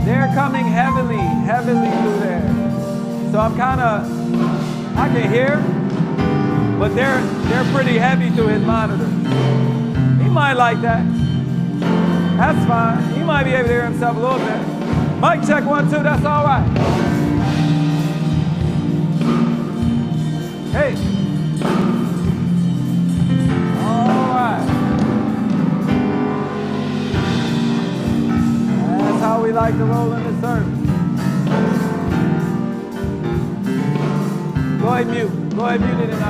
They're coming heavily, heavily through there. So I'm kind of, I can hear, but they're pretty heavy through his monitor. He might like that. That's fine. He might be able to hear himself a little bit. Mic check 1, 2, that's all right. Hey. All right. That's how we like to roll in the service. Go ahead, mute. Go ahead, mute it and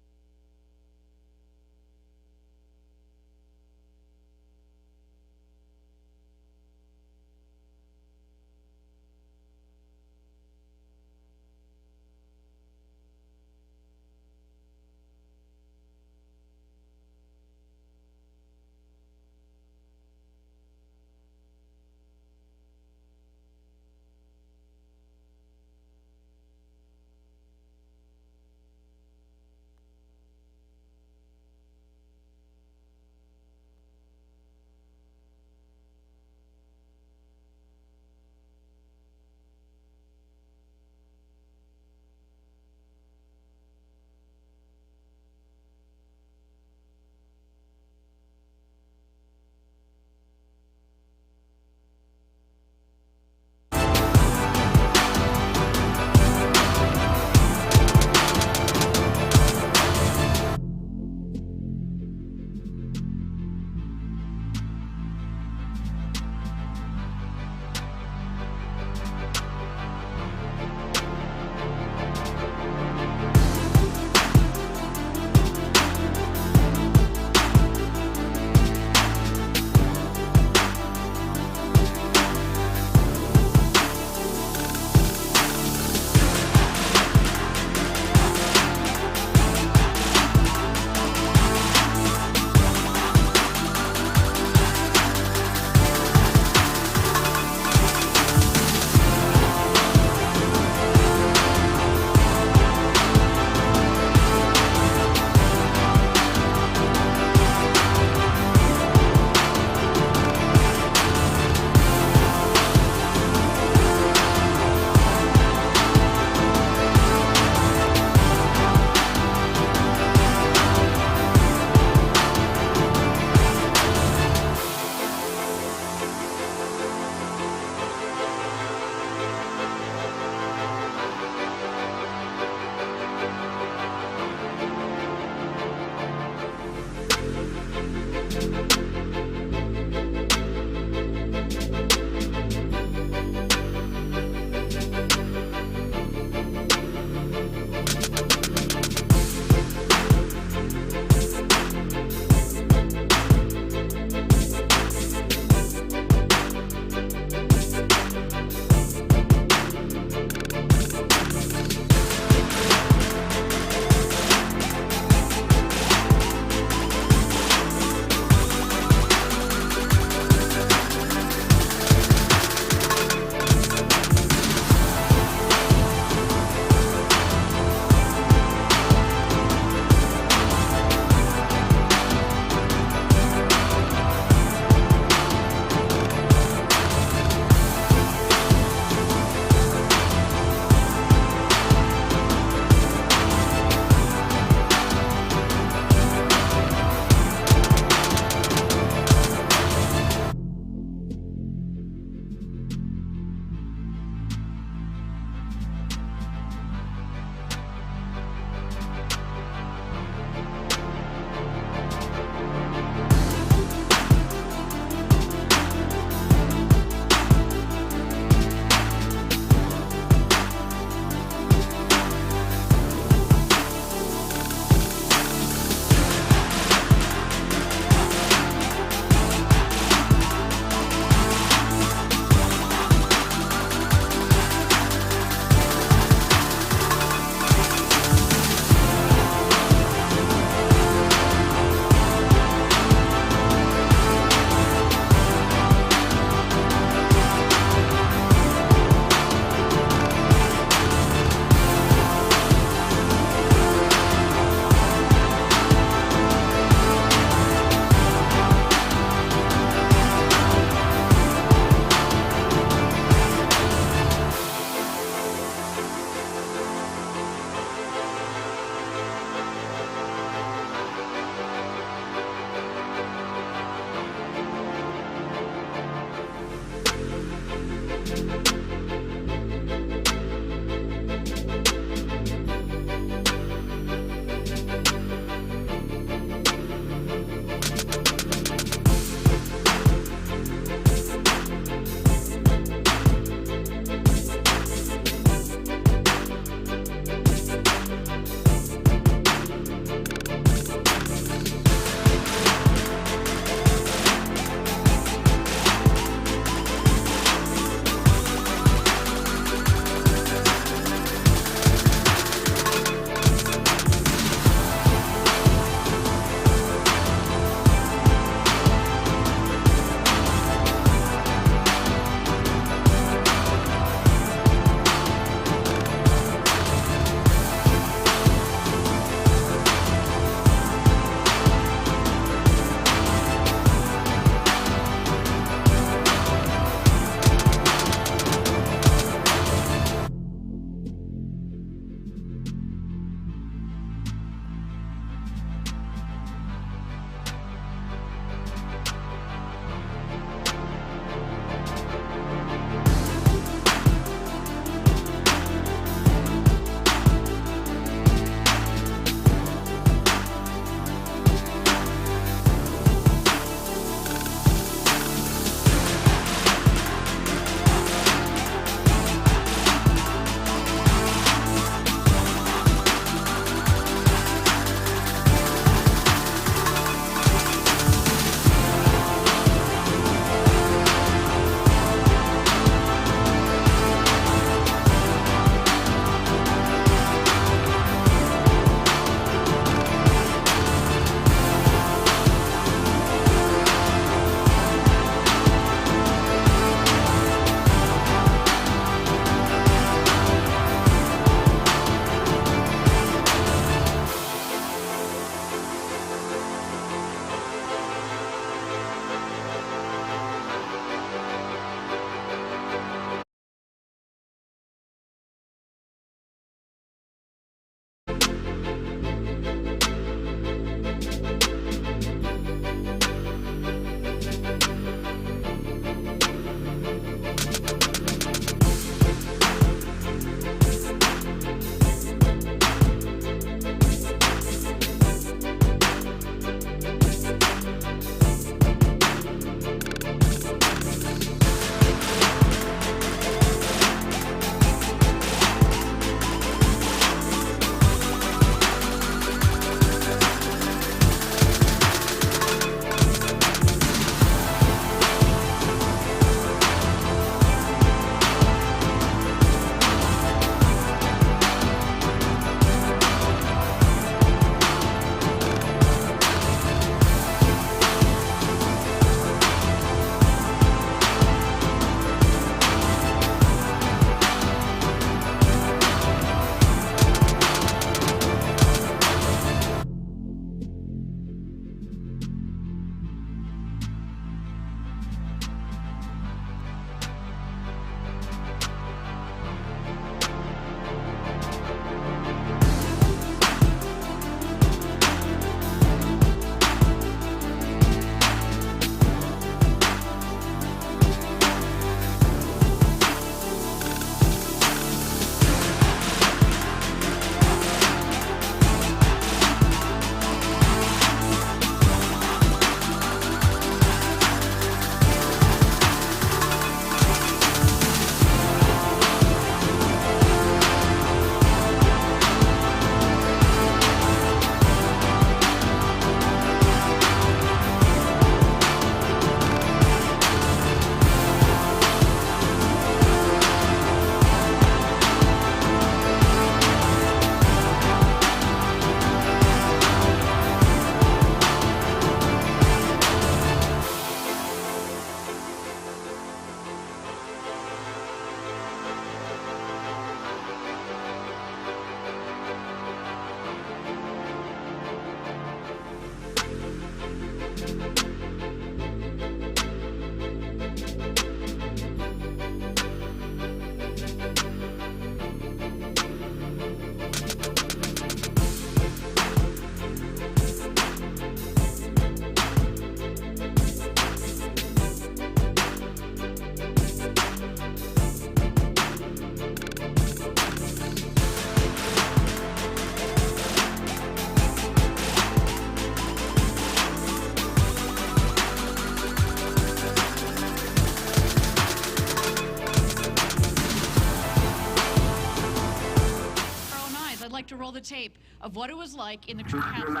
the tape of what it was like in the true capsule. Go,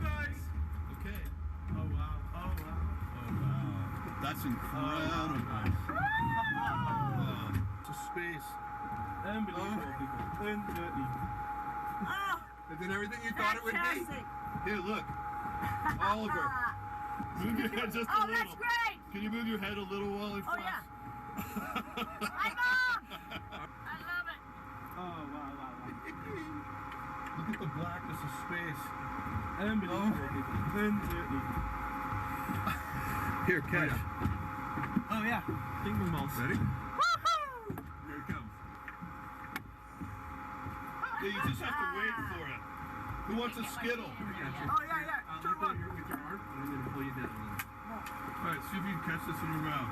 guys. Okay. Oh, wow. Oh, wow. Oh, wow. That's incredible. It's a space. Unbelievable, people. Unbelievable. Is it everything you thought it would be? Here, look. Oliver. Move your head just a little. Oh, that's great. Can you move your head a little while it flies? Oh, yeah. I love it. Oh, wow, wow, wow. Look at the blackness of space. Unbelievable, people. Unbelievable. Here, catch. Oh, yeah. Ding dong balls. Ready? Woohoo! Here it comes. Yeah, you just have to wait for it. Who wants a Skittle? Oh, yeah. Turn one. With your arm, and I'm going to pull you down. All right, see if you can catch this in your mouth.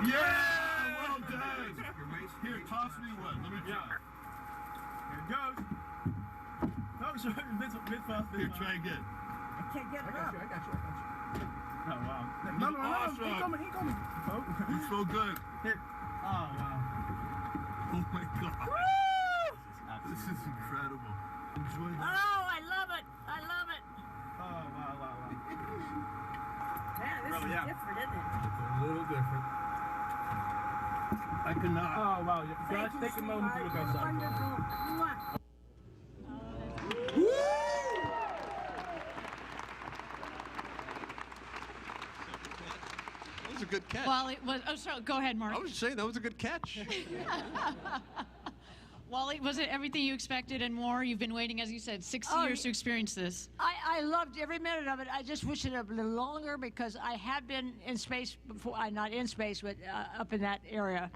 Yeah! Well done! Here, toss me one. Let me try. Here it goes. No, sure. Bit fast. Here, try again. I can't get it up. I got you. Oh, wow. No, awesome. He coming. Oh. You're so good. Here. Oh, wow. Oh, my God. Woo! This is incredible. Enjoy that. Oh, I love it. I love it. Oh, wow. Man, this is different, isn't it? It's a little different. I cannot. Oh, wow. Guys, take a moment to look outside. Wonderful. That was a good catch. Well, it was. Oh, sorry. Go ahead, Mark. I was just saying that was a good catch. Wally, was it everything you expected and more? You've been waiting, as you said, 6 years to experience this. I loved every minute of it. I just wish it a little longer because I had been in space before. I'm not in space, but up in that area,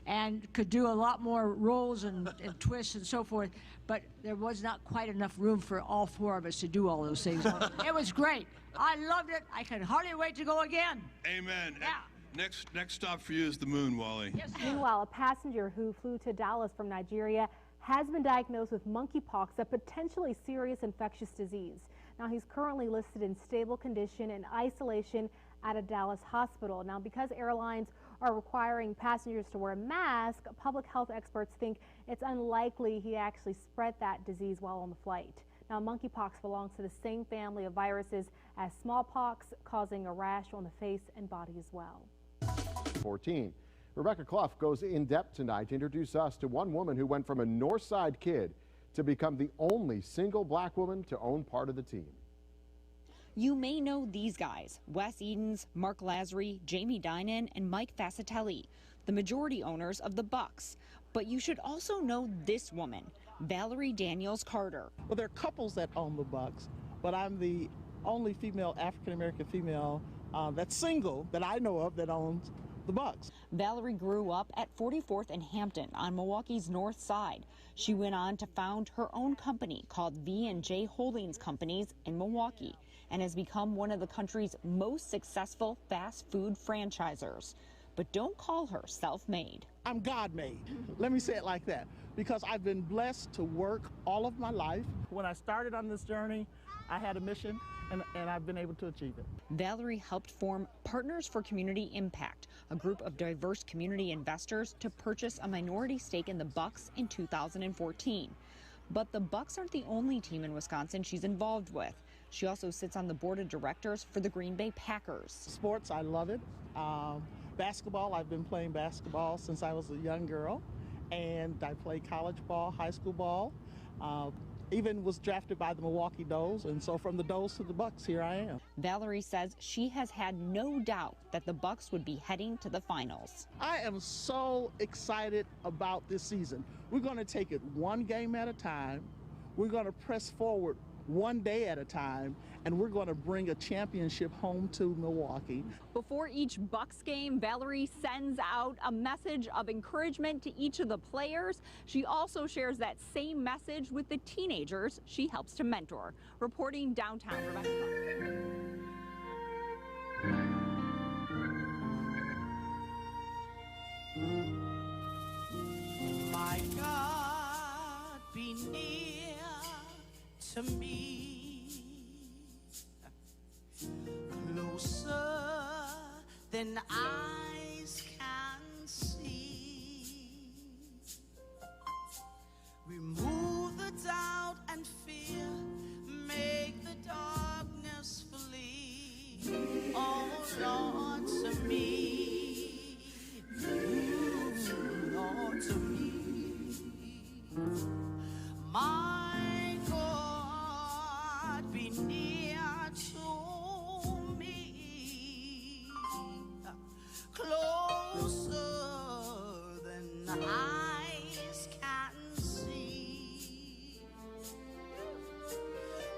and could do a lot more rolls and twists and so forth. But there was not quite enough room for all four of us to do all those things. It was great. I loved it. I can hardly wait to go again. Amen. Yeah. Next stop for you is the moon, Wally. Yes. Meanwhile, a passenger who flew to Dallas from Nigeria has been diagnosed with monkeypox, a potentially serious infectious disease. Now, he's currently listed in stable condition and isolation at a Dallas hospital. Now, because airlines are requiring passengers to wear a mask, public health experts think it's unlikely he actually spread that disease while on the flight. Now, monkeypox belongs to the same family of viruses as smallpox, causing a rash on the face and body as well. 14. Rebecca Clough goes in depth tonight to introduce us to one woman who went from a North Side kid to become the only single black woman to own part of the team. You may know these guys: Wes Edens, Mark Lazary, Jamie Dinan, and Mike Fascitelli, the majority owners of the Bucks. But you should also know this woman, Valerie Daniels Carter. Well, there are couples that own the Bucks, but I'm the only female, African-American female that's single that I know of that owns the Bucks. Valerie grew up at 44th and Hampton on Milwaukee's North Side. She went on to found her own company called V&J Holdings Companies in Milwaukee and has become one of the country's most successful fast food franchisors. But don't call her self-made. I'm God-made. Let me say it like that, because I've been blessed to work all of my life. When I started on this journey, I had a mission, and I've been able to achieve it. Valerie helped form Partners for Community Impact, a group of diverse community investors to purchase a minority stake in the Bucks in 2014. But the Bucks aren't the only team in Wisconsin she's involved with. She also sits on the board of directors for the Green Bay Packers. Sports, I love it. Basketball, I've been playing basketball since I was a young girl, and I played college ball, high school ball. Even was drafted by the Milwaukee Does, and so from the Does to the Bucks, here I am. Valerie says she has had no doubt that the Bucks would be heading to the finals. I am so excited about this season. We're going to take it one game at a time. We're going to press forward one day at a time, and we're going to bring a championship home to Milwaukee. Before each Bucks game, Valerie sends out a message of encouragement to each of the players. She also shares that same message with the teenagers she helps to mentor. Reporting downtown, Rebecca Clough. My God, be near to me, closer than eyes can eyes can see.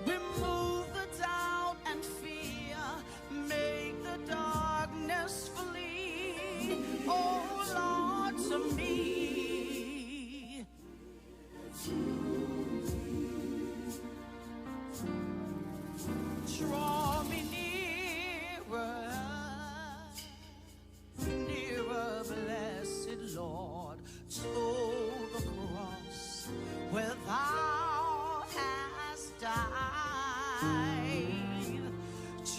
Remove the doubt and fear, make the darkness flee. Oh Lord, to me. Draw me nearer, nearer, blessed Lord, to the cross where thou hast died.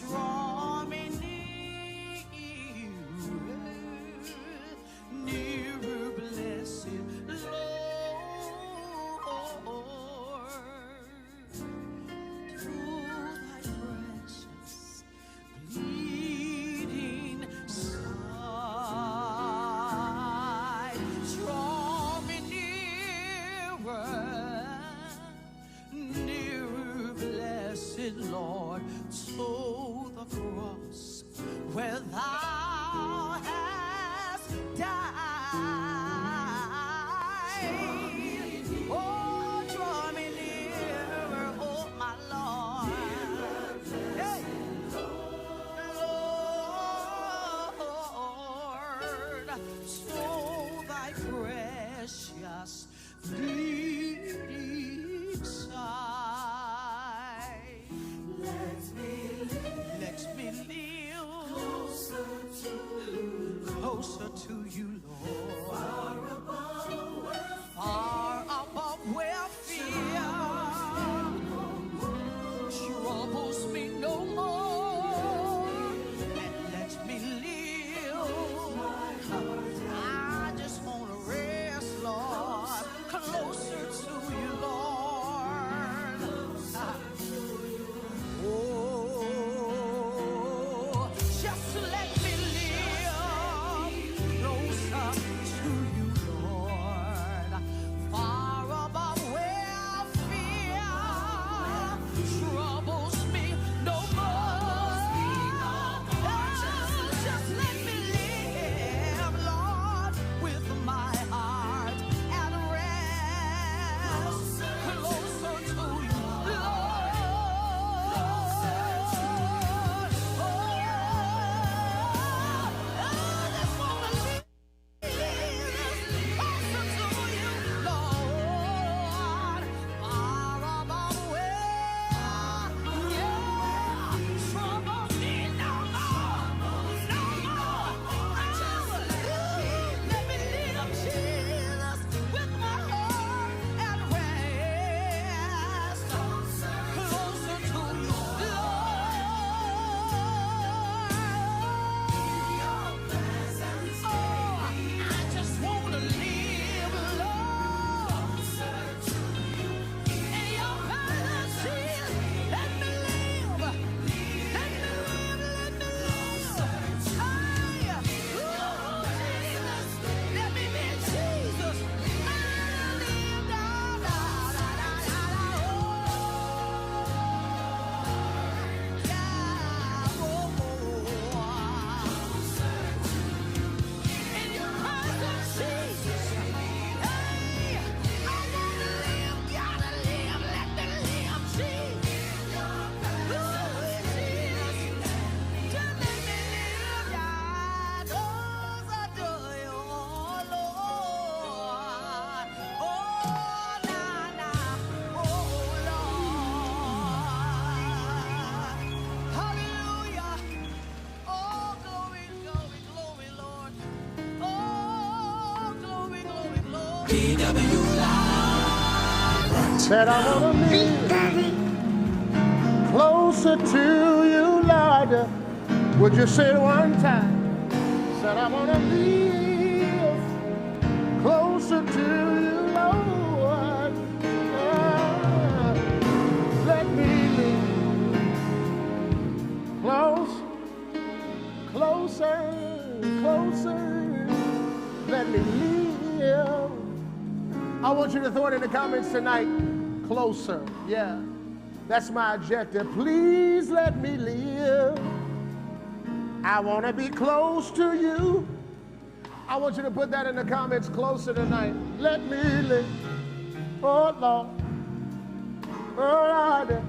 Draw me nearer, nearer, blessed Lord, to thy precious bleeding side. Draw me nearer, nearer, blessed Lord, to the cross where thou hast died. Oh, draw me nearer, oh my Lord. Hey. Lord, so thy precious bleeding side. Let me live closer to you, Lord. Far above where fear troubles me no more. And let me live. I just want to rest, Lord, closer to you, Lord. Oh, just let me live closer to you, Lord. Far above where fear troubles me no more. Just let me live, Lord, with my heart at rest, closer to you, Lord. I just wanna live closer to you, Lord. Far above where, trouble me no more, no more. Let me live, Jesus, with my heart at rest, closer to you, Lord. I just wanna live, Lord, in your presence, Jesus. Let me live, let me live, let me live. Hey, ooh, Jesus, let me be Jesus. I live, da, da, da, da, da, da, yeah, in your presence, Jesus. Hey, I wanna live, gotta live, let me live, Jesus. Ooh, Jesus, just let me live, God, closer to you, Lord. Oh, nah, nah, oh, Lord. Hallelujah. Oh, glory, glory, glory, Lord. Oh, glory, glory, glory. Said I wanna live closer to you, Lord. Would you say it one time? Said I wanna live closer to you, Lord. Let me live close, closer, closer. Let me live. I want you to throw it in the comments tonight. Closer, yeah. That's my objective. Please let me live. I want to be close to you. I want you to put that in the comments, closer tonight. Let me live. Oh, Lord. Oh, Lord.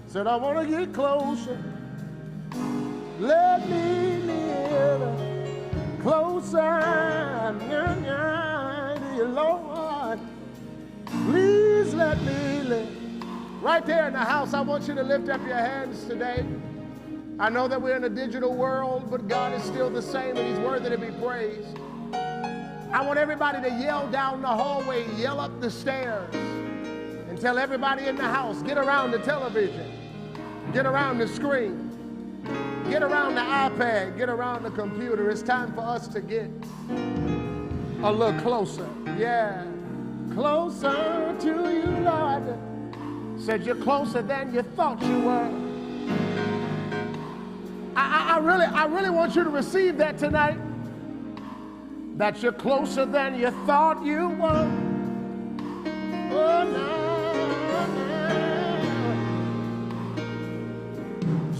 Said I want to get closer. Let me live closer. Dear Lord. Please let me live. Right there in the house, I want you to lift up your hands today. I know that we're in a digital world, but God is still the same and he's worthy to be praised. I want everybody to yell down the hallway, yell up the stairs, and tell everybody in the house, get around the television, get around the screen, get around the iPad, get around the computer. It's time for us to get a little closer. Yeah, closer to you, Lord. Said you're closer than you thought you were. I really want you to receive that tonight. That you're closer than you thought you were. Oh, no.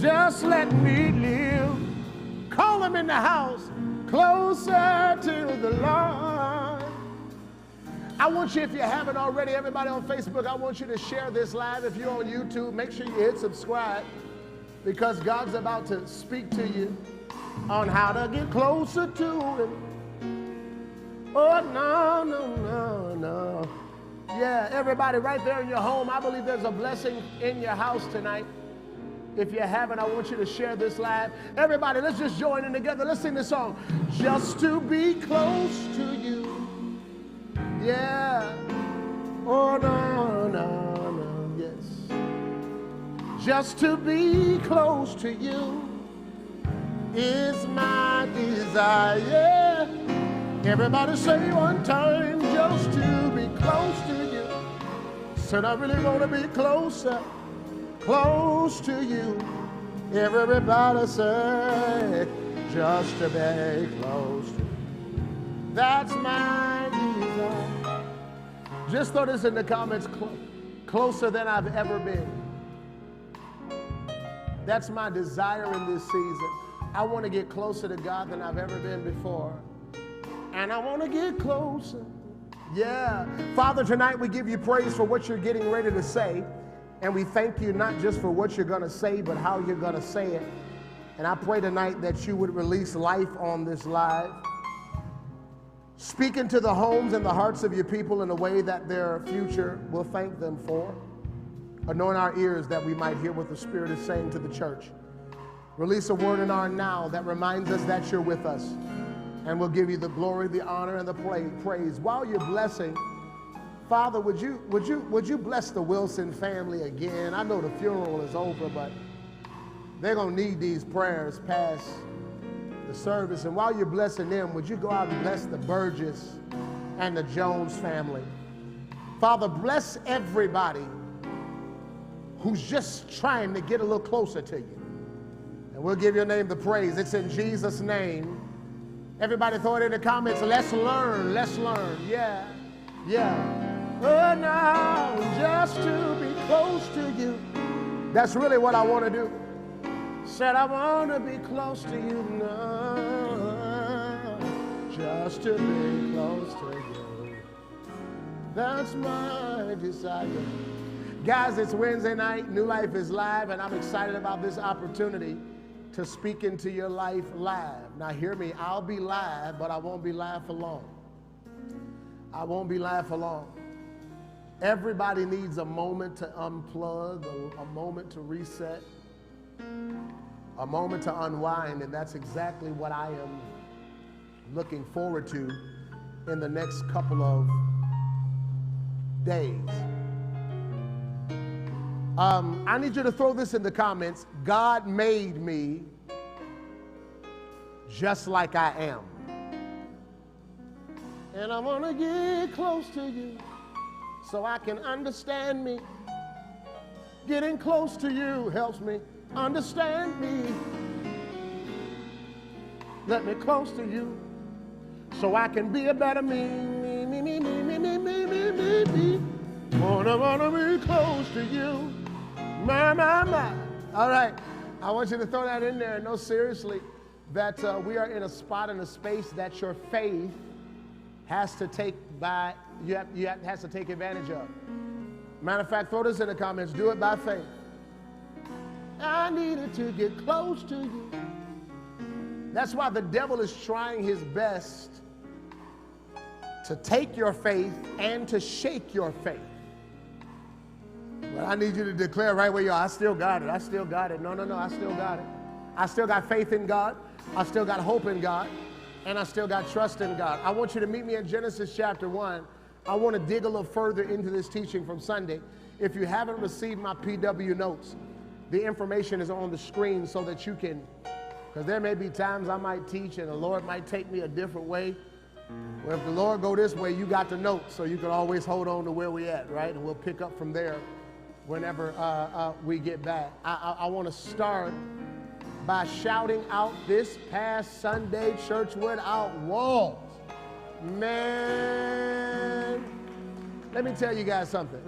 Just let me live. Call him in the house. Closer to the Lord. I want you, if you haven't already, everybody on Facebook, I want you to share this live. If you're on YouTube, make sure you hit subscribe, because God's about to speak to you on how to get closer to him. Oh, no, no, no, no. Yeah, everybody right there in your home, I believe there's a blessing in your house tonight. If you haven't, I want you to share this live. Everybody, let's just join in together. Let's sing this song. Just to be close to you. Yeah. Oh, no, no, no, yes. Just to be close to you is my desire. Everybody say one time, just to be close to you. Said I really want to be closer, close to you. Everybody say, just to be close to you. That's my desire. Just throw this in the comments, closer than I've ever been. That's my desire in this season. I want to get closer to God than I've ever been before. And I want to get closer. Yeah. Father, tonight we give you praise for what you're getting ready to say. And we thank you not just for what you're going to say, but how you're going to say it. And I pray tonight that you would release life on this live. Speak into the homes and the hearts of your people in a way that their future will thank them for. Anoint our ears that we might hear what the Spirit is saying to the church. Release a word in our now that reminds us that you're with us. And we'll give you the glory, the honor, and the praise. While you're blessing, Father, would you bless the Wilson family again? I know the funeral is over, but they're going to need these prayers past the service. And while you're blessing them, would you go out and bless the Burgess and the Jones family? Father, bless everybody who's just trying to get a little closer to you. And we'll give your name the praise. It's in Jesus' name. Everybody throw it in the comments. Let's learn. Let's learn. Yeah. Yeah. Oh, now, just to be close to you. That's really what I want to do. Said I want to be close to you now. Just to be close to you. That's my desire. Guys, it's Wednesday night. New Life is live, and I'm excited about this opportunity to speak into your life live. Now hear me, I'll be live, but I won't be live for long. I won't be live for long. Everybody needs a moment to unplug, a moment to reset, a moment to unwind, and that's exactly what I am looking forward to in the next couple of days. I need you to throw this in the comments. God made me just like I am. And I want to get close to you so I can understand me. Getting close to you helps me understand me. Let me close to you so I can be a better me. Wanna be close to you. My. All right. I want you to throw that in there and know seriously that we are in a spot, in a space that your faith has to take advantage of. Matter of fact, throw this in the comments. Do it by faith. I needed to get close to you. That's why the devil is trying his best to take your faith and to shake your faith. But I need you to declare right where you are, I still got it. I still got it. No, I still got it. I still got faith in God. I still got hope in God. And I still got trust in God. I want you to meet me in Genesis chapter 1. I want to dig a little further into this teaching from Sunday. If you haven't received my PW notes, the information is on the screen so that you can, because there may be times I might teach and the Lord might take me a different way. Well, if the Lord go this way, you got the notes, so you can always hold on to where we at, right? And we'll pick up from there whenever we get back. I want to start by shouting out this past Sunday, church without walls. Man, let me tell you guys something.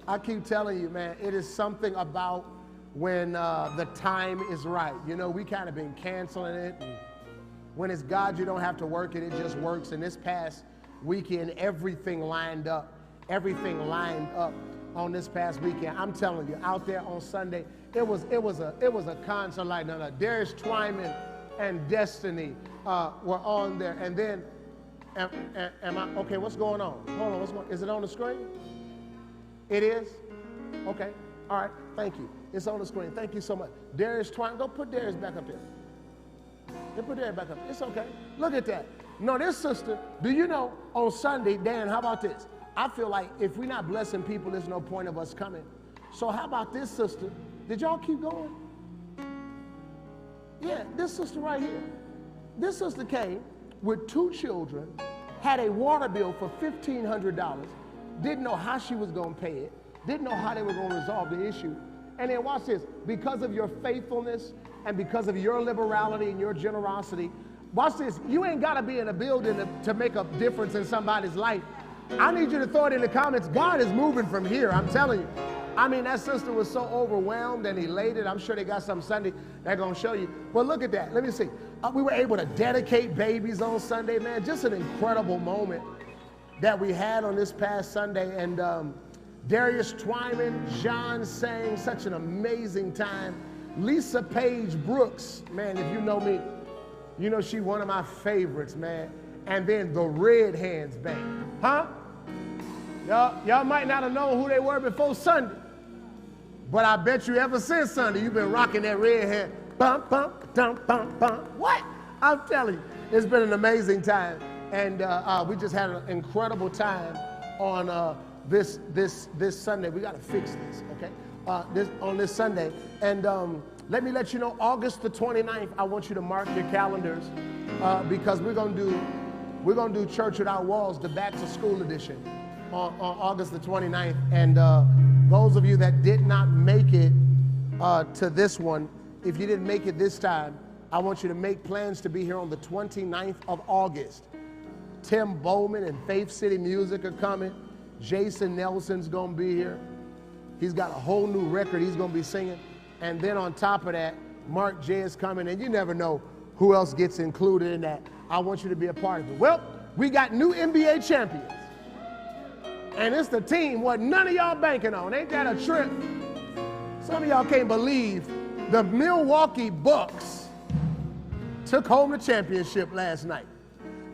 I keep telling you, man, it is something about when the time is right. You know, we kind of been canceling it. And when it's God, you don't have to work it. It just works. And this past weekend, everything lined up. Everything lined up on this past weekend. I'm telling you, out there on Sunday, it was a concert like none other. Darius Twyman and Destiny were on there. And then, am I, okay, what's going on? Hold on, what's going on? Is it on the screen? It is? Okay, all right, thank you. It's on the screen, thank you so much. Darius Twyman, go put Darius back up there. They put Darius back up there, it's okay. Look at that. No, this sister, do you know, on Sunday, Dan, how about this? I feel like if we're not blessing people, there's no point of us coming. So how about this sister? Did y'all keep going? Yeah, this sister right here. This sister came with 2 children, had a water bill for $1,500, didn't know how she was going to pay it, didn't know how they were going to resolve the issue. And then watch this, because of your faithfulness and because of your liberality and your generosity, watch this, you ain't got to be in a building to make a difference in somebody's life. I need you to throw it in the comments. God is moving from here, I'm telling you. I mean, that sister was so overwhelmed and elated. I'm sure they got some Sunday they're going to show you. But look at that. Let me see. We were able to dedicate babies on Sunday, man. Just an incredible moment that we had on this past Sunday. And Darius Twyman, John sang, such an amazing time. Lisa Page Brooks, man, if you know me, you know she's one of my favorites, man. And then the Red Hands Band. Huh? Y'all might not have known who they were before Sunday. But I bet you ever since Sunday, you've been rocking that red hand. Bump, bump, dump, bump, bump. What? I'm telling you, it's been an amazing time. And we just had an incredible time on this Sunday. We got to fix this, okay? On this Sunday. And let me let you know, August the 29th, I want you to mark your calendars because we're going to do Church Without Walls, the Back to School edition on August the 29th. And those of you that did not make it to this one, if you didn't make it this time, I want you to make plans to be here on the 29th of August. Tim Bowman and Faith City Music are coming. Jason Nelson's going to be here. He's got a whole new record he's going to be singing. And then on top of that, Mark J is coming, and you never know who else gets included in that. I want you to be a part of it. Well, we got new NBA champions. And it's the team what none of y'all banking on. Ain't that a trip? Some of y'all can't believe the Milwaukee Bucks took home the championship last night.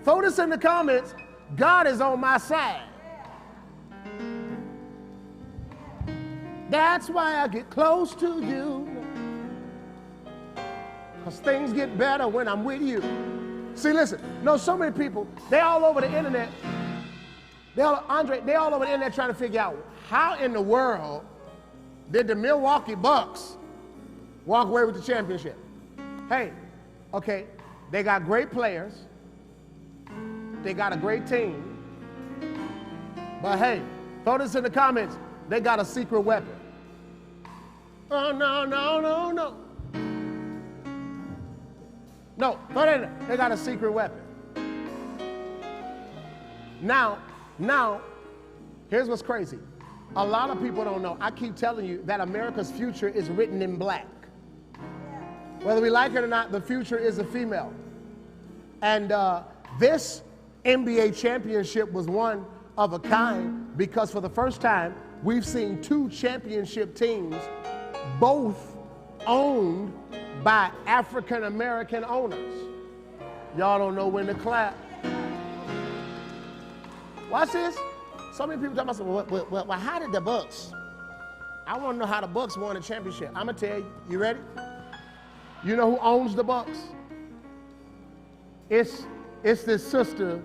Throw this in the comments. God is on my side. That's why I get close to you. Because things get better when I'm with you. See, listen, no, so many people, they all over the internet. They all over the internet trying to figure out how in the world did the Milwaukee Bucks walk away with the championship? Hey, okay, they got great players. They got a great team. But hey, throw this in the comments. They got a secret weapon. Oh, no, no, no, no. No, throw that in there. They got a secret weapon. Now, here's what's crazy. A lot of people don't know. I keep telling you that America's future is written in black. Whether we like it or not, the future is a female. And this NBA championship was one of a kind because for the first time, we've seen 2 championship teams, both owned by African American owners. Y'all don't know when to clap. Watch this. So many people talking about, well, how did the Bucks? I want to know how the Bucks won the championship. I'm gonna tell you. You ready? You know who owns the Bucks? It's this sister.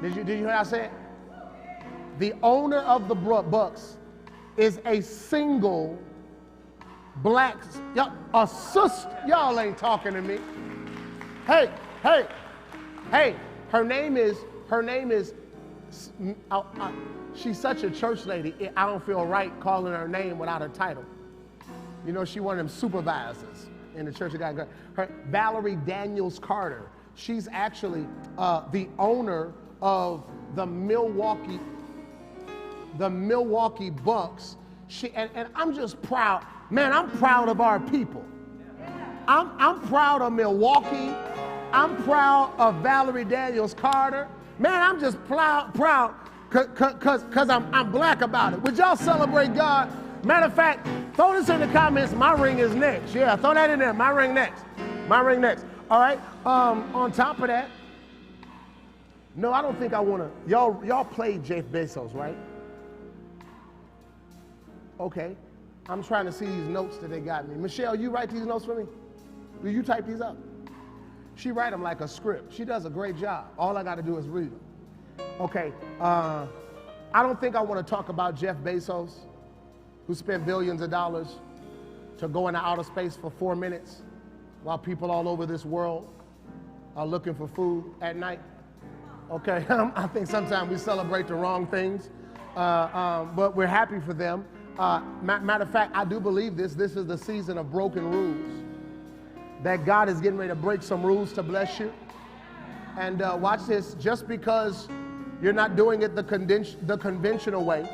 Did you hear what I said? The owner of the Bucks is a single black, a sister. Y'all ain't talking to me. Hey, her name is, she's such a church lady, I don't feel right calling her name without her title. You know, she one of them supervisors in the Church of God. Her, Valerie Daniels Carter. She's actually the owner of the Milwaukee Bucks. And I'm just proud. Man, I'm proud of our people. I'm proud of Milwaukee. I'm proud of Valerie Daniels Carter. Man, I'm just proud because I'm black about it. Would y'all celebrate God? Matter of fact, throw this in the comments. My ring is next. Yeah, throw that in there. My ring next. My ring next. All right. On top of that, no, I don't think I want to. Y'all played Jeff Bezos, right? Okay. I'm trying to see these notes that they got me. Michelle, you write these notes for me? Will you type these up? She write them like a script. She does a great job. All I got to do is read them. Okay. I don't think I want to talk about Jeff Bezos, who spent billions of dollars to go into outer space for 4 minutes while people all over this world are looking for food at night. Okay, I think sometimes we celebrate the wrong things, but we're happy for them. Matter of fact, I do believe this is the season of broken rules, that God is getting ready to break some rules to bless you. And watch this, just because you're not doing it the conventional way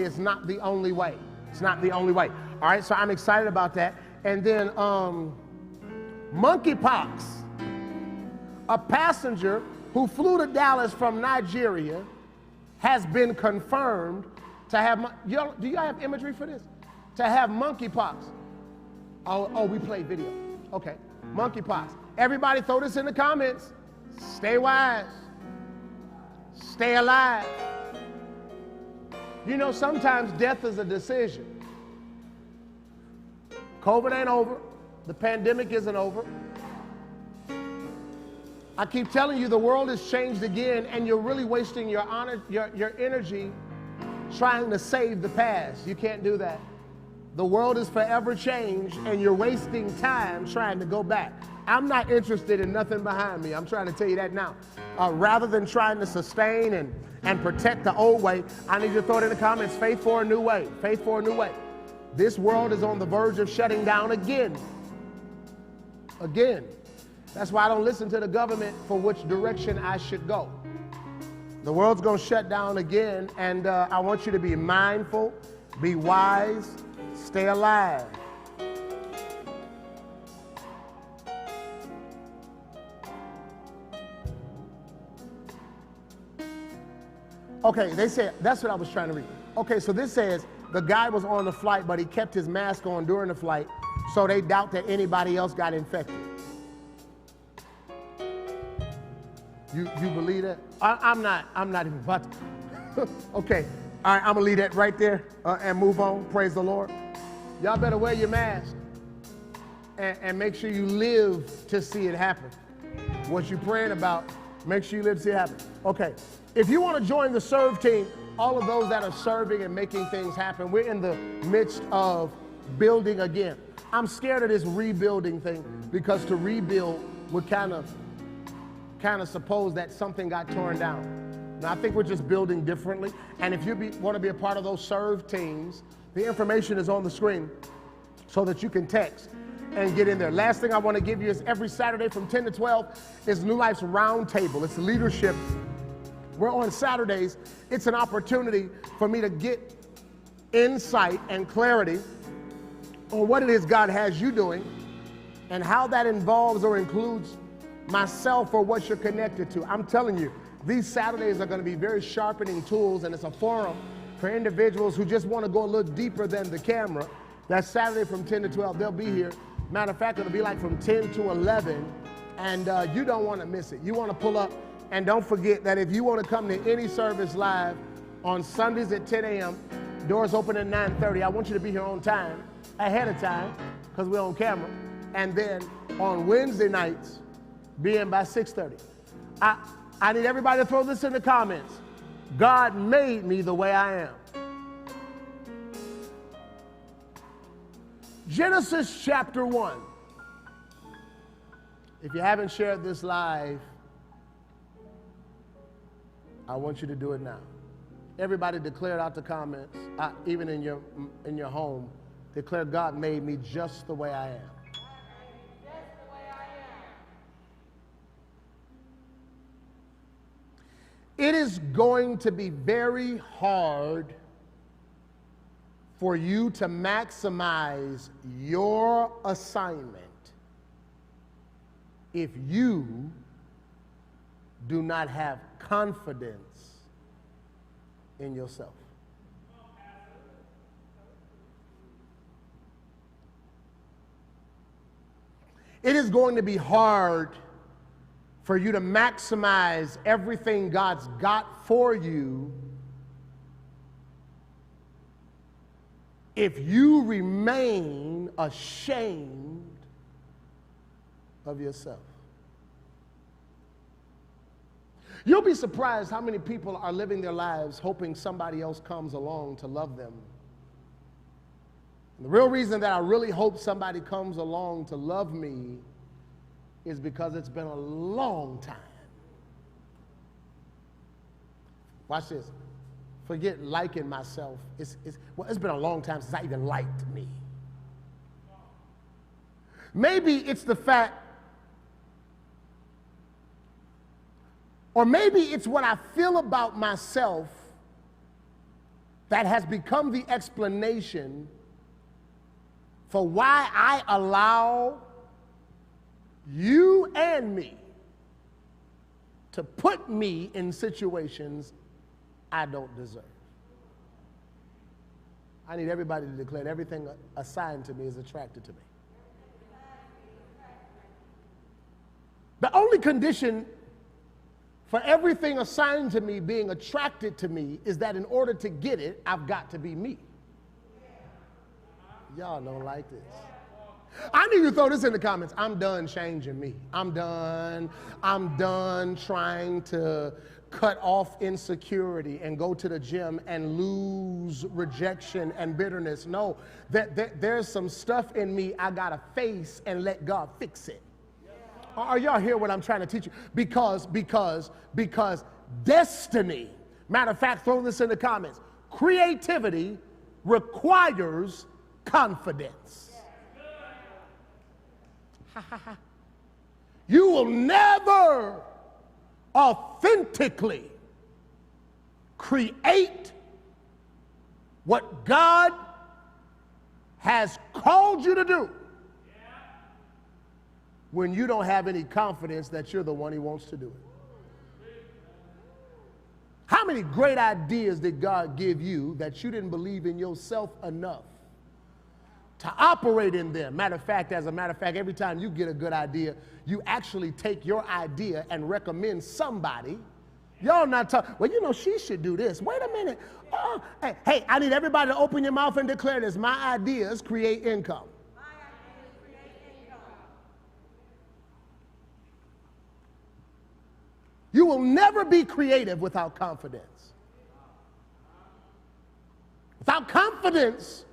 is not the only way. It's not the only way. All right, so I'm excited about that. And then monkeypox. A passenger who flew to Dallas from Nigeria has been confirmed to have, do y'all have imagery for this? To have monkeypox. Oh, we play video. Okay, monkeypox. Everybody throw this in the comments. Stay wise. Stay alive. You know, sometimes death is a decision. COVID ain't over. The pandemic isn't over. I keep telling you, the world has changed again, and you're really wasting your energy trying to save the past. You can't do that. The world is forever changed, and you're wasting time trying to go back. I'm not interested in nothing behind me. I'm trying to tell you that now. Rather than trying to sustain and protect the old way, I need you to throw it in the comments, faith for a new way, faith for a new way. This world is on the verge of shutting down again. Again. That's why I don't listen to the government for which direction I should go. The world's going to shut down again, and I want you to be mindful, be wise, stay alive. Okay, they said, that's what I was trying to read. Okay, so this says the guy was on the flight, but he kept his mask on during the flight, so they doubt that anybody else got infected. You believe that? I'm not even about to. Okay, all right, I'm gonna leave that right there and move on. Praise the Lord. Y'all better wear your mask and make sure you live to see it happen. What you're praying about, make sure you live to see it happen. Okay, if you want to join the serve team, all of those that are serving and making things happen, we're in the midst of building again. I'm scared of this rebuilding thing because to rebuild would kind of suppose that something got torn down. Now, I think we're just building differently. And if you want to be a part of those serve teams, the information is on the screen so that you can text and get in there. Last thing I want to give you is every Saturday from 10 to 12 is New Life's Roundtable. It's leadership. We're on Saturdays. It's an opportunity for me to get insight and clarity on what it is God has you doing and how that involves or includes myself or what you're connected to. I'm telling you, these Saturdays are going to be very sharpening tools, and it's a forum for individuals who just want to go a little deeper than the camera. That's Saturday from 10 to 12. They'll be here. Matter of fact, it'll be like from 10 to 11, and you don't want to miss it. You want to pull up, and don't forget that if you want to come to any service live on Sundays at 10 a.m., doors open at 9:30. I want you to be here on time, ahead of time, because we're on camera. And then on Wednesday nights, be in by 6:30. I need everybody to throw this in the comments. God made me the way I am. Genesis chapter 1. If you haven't shared this live, I want you to do it now. Everybody declare out the comments, even in your home, declare God made me just the way I am. It is going to be very hard for you to maximize your assignment if you do not have confidence in yourself. It is going to be hard for you to maximize everything God's got for you if you remain ashamed of yourself. You'll be surprised how many people are living their lives hoping somebody else comes along to love them. And the real reason that I really hope somebody comes along to love me is because it's been a long time. Watch this. Forget liking myself. It's been a long time since I even liked me. Maybe it's the fact, or maybe it's what I feel about myself that has become the explanation for why I allow you and me to put me in situations I don't deserve. I need everybody to declare that everything assigned to me is attracted to me. The only condition for everything assigned to me being attracted to me is that in order to get it, I've got to be me. Y'all don't like this. I need you to throw this in the comments. I'm done changing me. I'm done trying to cut off insecurity and go to the gym and lose rejection and bitterness. No, there's some stuff in me I gotta face and let God fix it. Are y'all hear what I'm trying to teach you? Because destiny, matter of fact, throw this in the comments. Creativity requires confidence. You will never authentically create what God has called you to do when you don't have any confidence that you're the one He wants to do it. How many great ideas did God give you that you didn't believe in yourself enough to operate in them? As a matter of fact, every time you get a good idea, you actually take your idea and recommend somebody. Y'all not talking, well, you know, she should do this. Wait a minute. Oh, hey, I need everybody to open your mouth and declare this. My ideas create income. You will never be creative without confidence. Without confidence,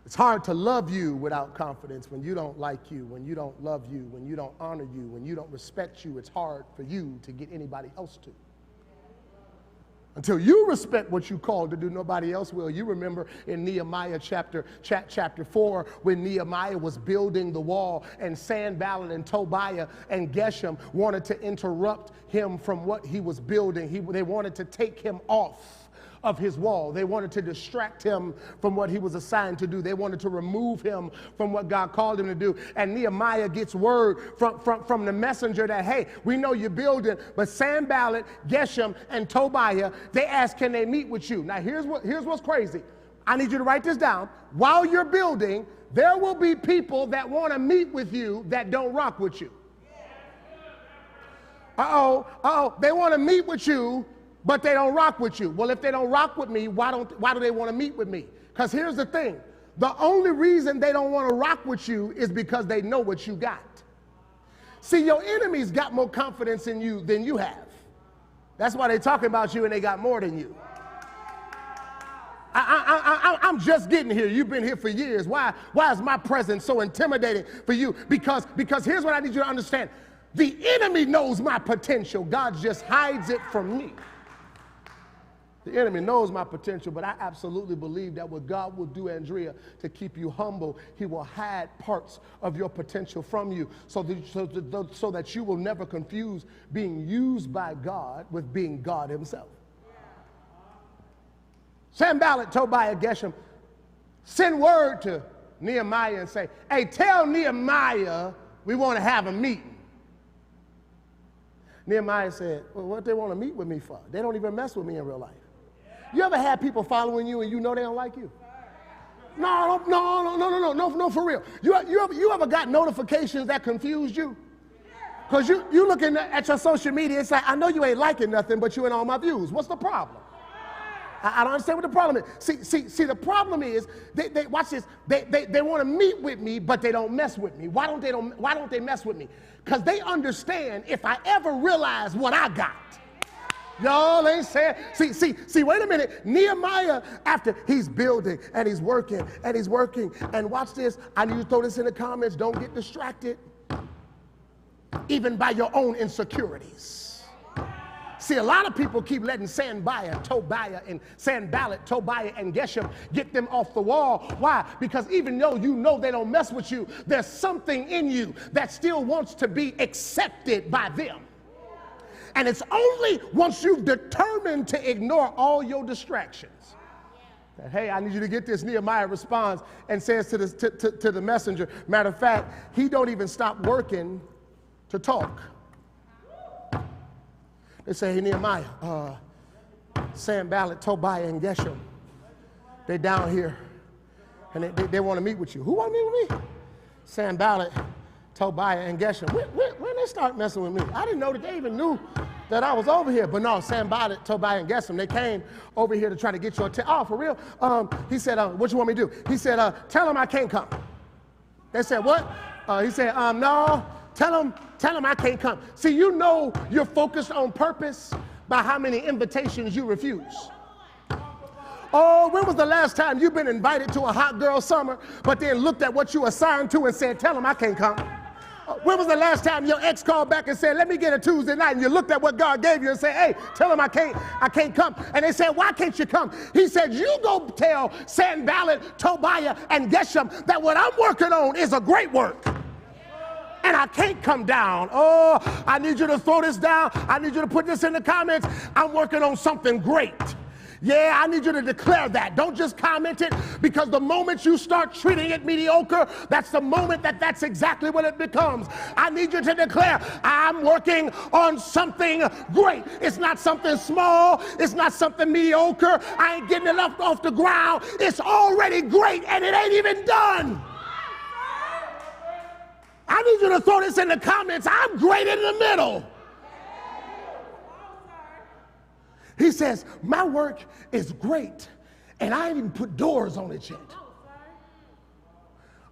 it's hard to love you without confidence. When you don't like you, when you don't love you, when you don't honor you, when you don't respect you, it's hard for you to get anybody else to. Until you respect what you called to do, nobody else will. You remember in Nehemiah chapter 4 when Nehemiah was building the wall and Sanballat and Tobiah and Geshem wanted to interrupt him from what he was building. They wanted to take him off of his wall. They wanted to distract him from what he was assigned to do. They wanted to remove him from what God called him to do. And Nehemiah gets word from the messenger that, hey, we know you're building, but Sanballat, Geshem, and Tobiah, they asked, can they meet with you? Now, here's what's crazy. I need you to write this down. While you're building, there will be people that want to meet with you that don't rock with you. They want to meet with you, but they don't rock with you. Well, if they don't rock with me, why do they want to meet with me? Because here's the thing. The only reason they don't want to rock with you is because they know what you got. See, your enemies got more confidence in you than you have. That's why they're talking about you and they got more than you. I'm just getting here. You've been here for years. Why is my presence so intimidating for you? Because here's what I need you to understand. The enemy knows my potential. God just hides it from me. The enemy knows my potential, but I absolutely believe that what God will do, Andrea, to keep you humble, he will hide parts of your potential from you so that you will never confuse being used by God with being God himself. Sanballat, Tobiah, Geshem, send word to Nehemiah and say, hey, tell Nehemiah we want to have a meeting. Nehemiah said, well, what they want to meet with me for? They don't even mess with me in real life. You ever had people following you and you know they don't like you? No, for real. You ever got notifications that confused you? Because you looking at your social media, it's like, I know you ain't liking nothing, but you in all my views. What's the problem? I don't understand what the problem is. See, the problem is, they watch this, they want to meet with me, but they don't mess with me. Why don't they mess with me? Because they understand if I ever realize what I got. Y'all ain't saying, see, wait a minute. Nehemiah, after he's building and he's working, and watch this, I need you to throw this in the comments, don't get distracted, even by your own insecurities. See, a lot of people keep letting Sanballat, Tobiah, and Geshem get them off the wall. Why? Because even though you know they don't mess with you, there's something in you that still wants to be accepted by them. And it's only once you've determined to ignore all your distractions that, hey, I need you to get this. Nehemiah responds and says to the messenger, matter of fact, he don't even stop working to talk. They say, hey, Nehemiah, Sanballat, Tobiah, and Geshem, they down here, and they want to meet with you. Who want to meet with me? Sanballat, Tobiah, and Geshem. When they start messing with me? I didn't know that they even knew that I was over here. But no, Sanballat, Tobiah, and Geshem, they came over here to try to get your attention. Oh, for real? He said, what you want me to do? He said, tell them I can't come. They said, what? He said, no. Tell them I can't come. See, you know you're focused on purpose by how many invitations you refuse. Oh, when was the last time you've been invited to a hot girl summer, but then looked at what you assigned to and said, tell them I can't come? When was the last time your ex called back and said, let me get a Tuesday night, and you looked at what God gave you and said, hey, tell them I can't come. And they said, why can't you come? He said, you go tell Sanballat, Tobiah, and Geshem that what I'm working on is a great work. And I can't come down. Oh, I need you to throw this down. I need you to put this in the comments. I'm working on something great. Yeah, I need you to declare that. Don't just comment it, because the moment you start treating it mediocre, that's the moment that's exactly what it becomes. I need you to declare, I'm working on something great. It's not something small. It's not something mediocre. I ain't getting it up off the ground. It's already great, and it ain't even done. I need you to throw this in the comments. I'm great in the middle. He says, my work is great, and I ain't even put doors on it yet.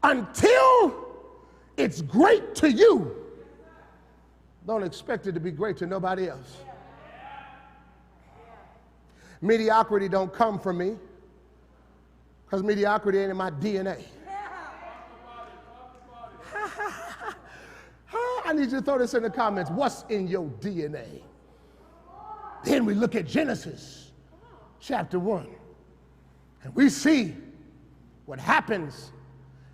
Until it's great to you, don't expect it to be great to nobody else. Mediocrity don't come from me, because mediocrity ain't in my DNA. I need you to throw this in the comments. What's in your DNA? Then we look at Genesis chapter 1, and we see what happens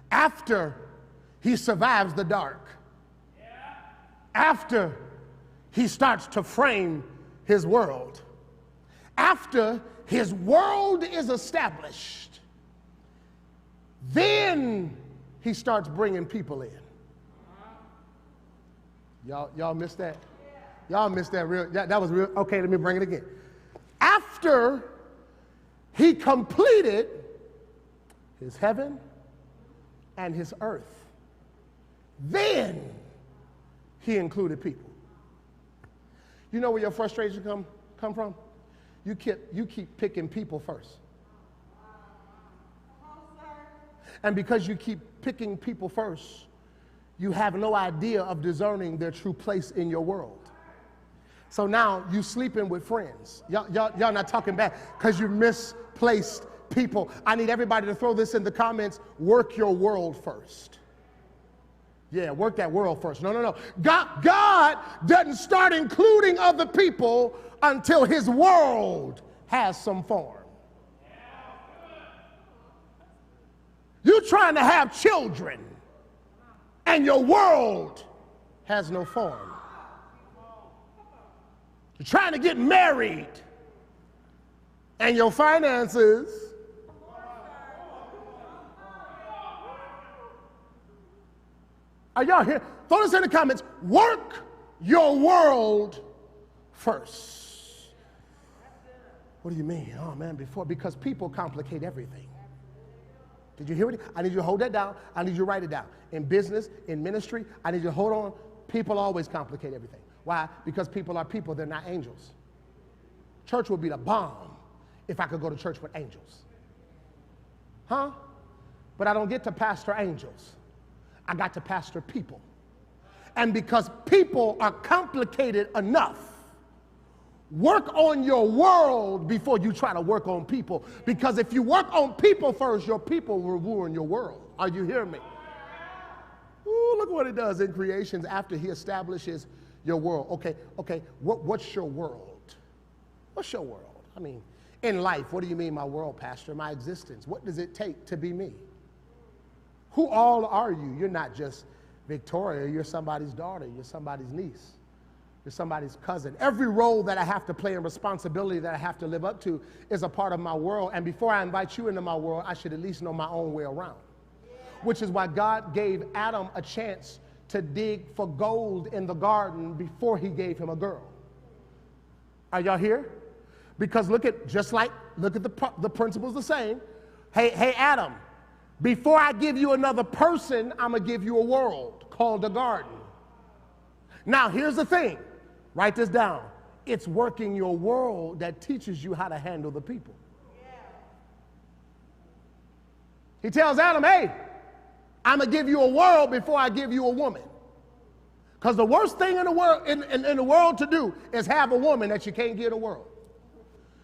after he survives the dark, after he starts to frame his world, After his world is established, then he starts bringing people in. Y'all missed that? Y'all missed that real? That was real. Okay, let me bring it again. After he completed his heaven and his earth, then he included people. You know where your frustration come from? You keep picking people first. And because you keep picking people first, you have no idea of discerning their true place in your world. So now you sleeping with friends. Y'all not talking back because you misplaced people. I need everybody to throw this in the comments. Work your world first. Yeah, work that world first. No. God doesn't start including other people until his world has some form. You're trying to have children and your world has no form. You're trying to get married and your finances are y'all here? Throw this in the comments. Work your world first. What do you mean? Oh man, because people complicate everything. Did you hear it? I need you to hold that down. I need you to write it down. In business, in ministry, I need you to hold on. People always complicate everything. Why? Because people are people, they're not angels. Church would be the bomb if I could go to church with angels. Huh? But I don't get to pastor angels. I got to pastor people. And because people are complicated enough, work on your world before you try to work on people. Because if you work on people first, your people will ruin your world. Are you hearing me? Ooh, look what it does in creations after he establishes your world. Okay, what's your world? What's your world? I mean, in life, what do you mean my world, Pastor? My existence. What does it take to be me? Who all are you? You're not just Victoria. You're somebody's daughter. You're somebody's niece. You're somebody's cousin. Every role that I have to play and responsibility that I have to live up to is a part of my world. And before I invite you into my world, I should at least know my own way around. Which is why God gave Adam a chance to dig for gold in the garden before he gave him a girl. Are y'all here? Because look at the principle's the same. Hey Adam, before I give you another person, I'm going to give you a world called a garden. Now, here's the thing. Write this down. It's working your world that teaches you how to handle the people. He tells Adam, hey, I'm going to give you a world before I give you a woman. Because the worst thing in the world in the world to do is have a woman that you can't get a world.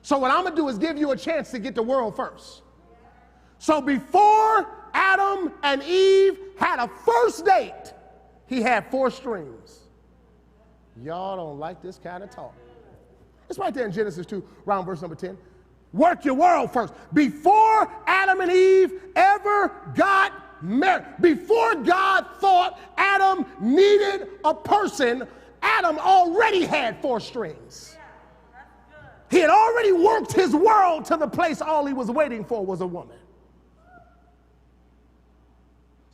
So what I'm going to do is give you a chance to get the world first. So before Adam and Eve had a first date, he had 4 strings. Y'all don't like this kind of talk. It's right there in Genesis 2, around verse number 10. Work your world first. Before Adam and Eve ever got married, before God thought Adam needed a person, Adam already had 4 strings. He had already worked his world to the place all he was waiting for was a woman.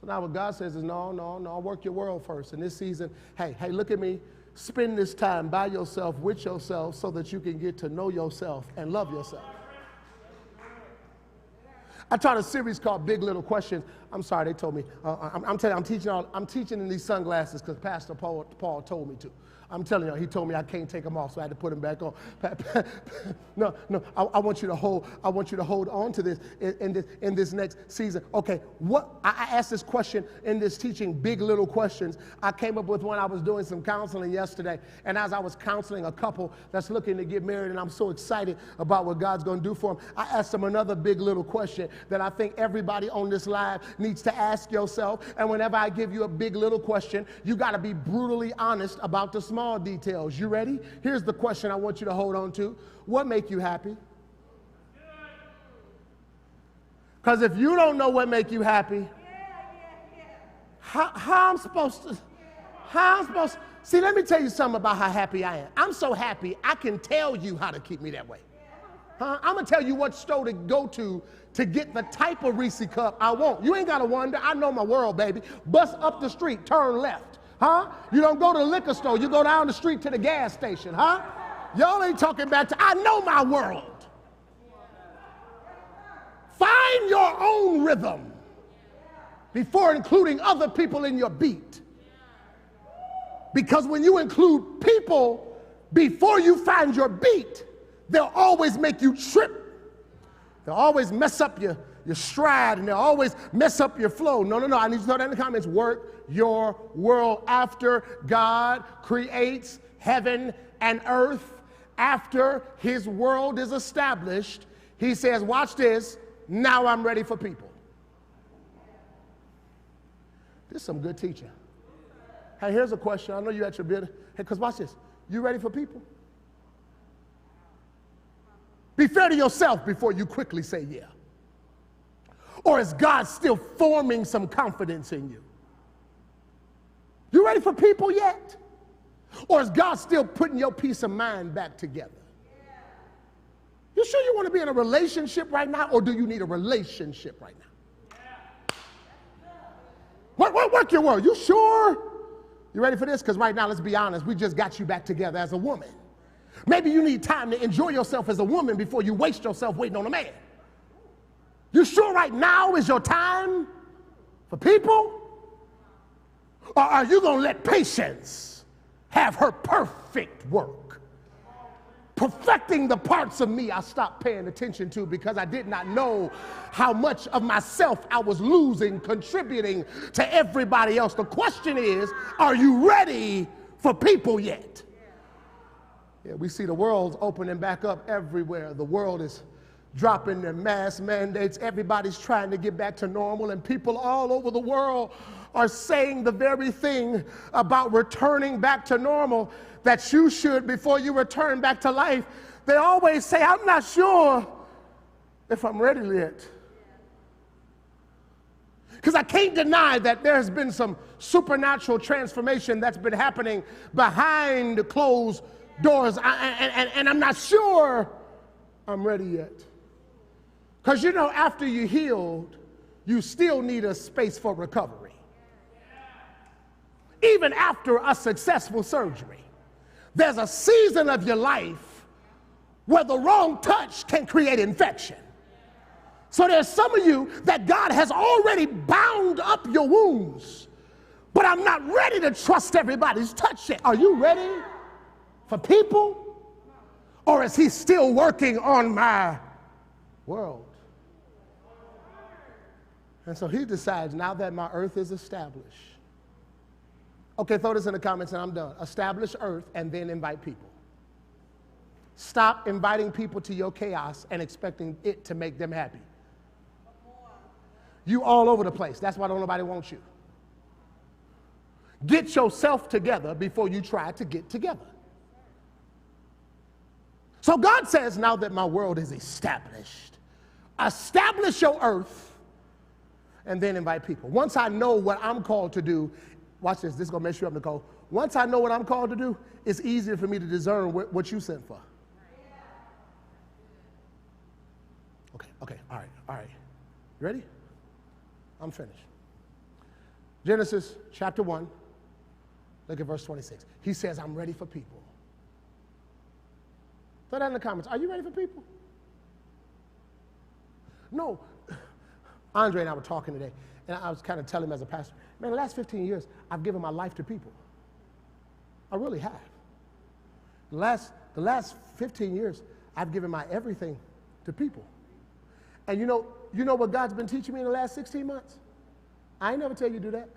So now what God says is, no, work your world first. In this season, hey, look at me. Spend this time by yourself, with yourself, so that you can get to know yourself and love yourself. I taught a series called Big Little Questions. I'm sorry, they told me. I'm teaching in these sunglasses because Pastor Paul told me to. I'm telling you, he told me I can't take them off, so I had to put them back on. No, I want you to hold on to this in this next season. Okay, I asked this question in this teaching, Big Little Questions. I came up with one. I was doing some counseling yesterday, and as I was counseling a couple that's looking to get married, and I'm so excited about what God's going to do for them, I asked them another big little question that I think everybody on this live needs to ask yourself. And whenever I give you a big little question, you got to be brutally honest about the small details. You ready? Here's the question I want you to hold on to. What make you happy? Because if you don't know what make you happy, how I'm supposed to, see, let me tell you something about how happy I am. I'm so happy, I can tell you how to keep me that way. Huh? I'm going to tell you what store to go to get the type of Reese cup I want. You ain't got to wonder. I know my world, baby. Bus up the street, turn left. Huh? You don't go to the liquor store. You go down the street to the gas station. Huh? Y'all ain't talking back to, I know my world. Find your own rhythm before including other people in your beat. Because when you include people before you find your beat, they'll always make you trip. They'll always mess up your stride, and they'll always mess up your flow. No. I need you to throw that in the comments. Work your world after God creates heaven and earth. After his world is established, he says, watch this, now I'm ready for people. This is some good teaching. Hey, here's a question. I know you at your bid. Hey, because watch this. You ready for people? Be fair to yourself before you quickly say yeah. Or is God still forming some confidence in you? You ready for people yet? Or is God still putting your peace of mind back together? You sure you want to be in a relationship right now, or do you need a relationship right now? Work your word. You sure? You ready for this? Because right now, let's be honest, we just got you back together as a woman. Maybe you need time to enjoy yourself as a woman before you waste yourself waiting on a man. You sure right now is your time for people? Or are you going to let patience have her perfect work? Perfecting the parts of me I stopped paying attention to because I did not know how much of myself I was losing, contributing to everybody else. The question is, are you ready for people yet? Yeah, we see the world's opening back up everywhere. The world is dropping their mask mandates. Everybody's trying to get back to normal, and people all over the world are saying the very thing about returning back to normal that you should before you return back to life. They always say, I'm not sure if I'm ready yet. Because I can't deny that there has been some supernatural transformation that's been happening behind the closed doors, and I'm not sure I'm ready yet. Because you know, after you're healed, you still need a space for recovery. Even after a successful surgery, there's a season of your life where the wrong touch can create infection. So there's some of you that God has already bound up your wounds, but I'm not ready to trust everybody's touch yet. Are you ready for people? Or is he still working on my world? And so he decides, now that my earth is established. Okay, throw this in the comments and I'm done. Establish earth and then invite people. Stop inviting people to your chaos and expecting it to make them happy. You all over the place. That's why don't nobody want you. Get yourself together before you try to get together. So God says, now that my world is established, establish your earth and then invite people. Once I know what I'm called to do, watch this, this is going to mess you up, Nicole. Once I know what I'm called to do, it's easier for me to discern what you sent for. Okay, all right. You ready? I'm finished. Genesis chapter 1, look at verse 26. He says, I'm ready for people. Throw that in the comments. Are you ready for people? No. Andre and I were talking today, and I was kind of telling him as a pastor, man, the last 15 years, I've given my life to people. I really have. The last 15 years, I've given my everything to people. And you know what God's been teaching me in the last 16 months? I ain't never tell you to do that.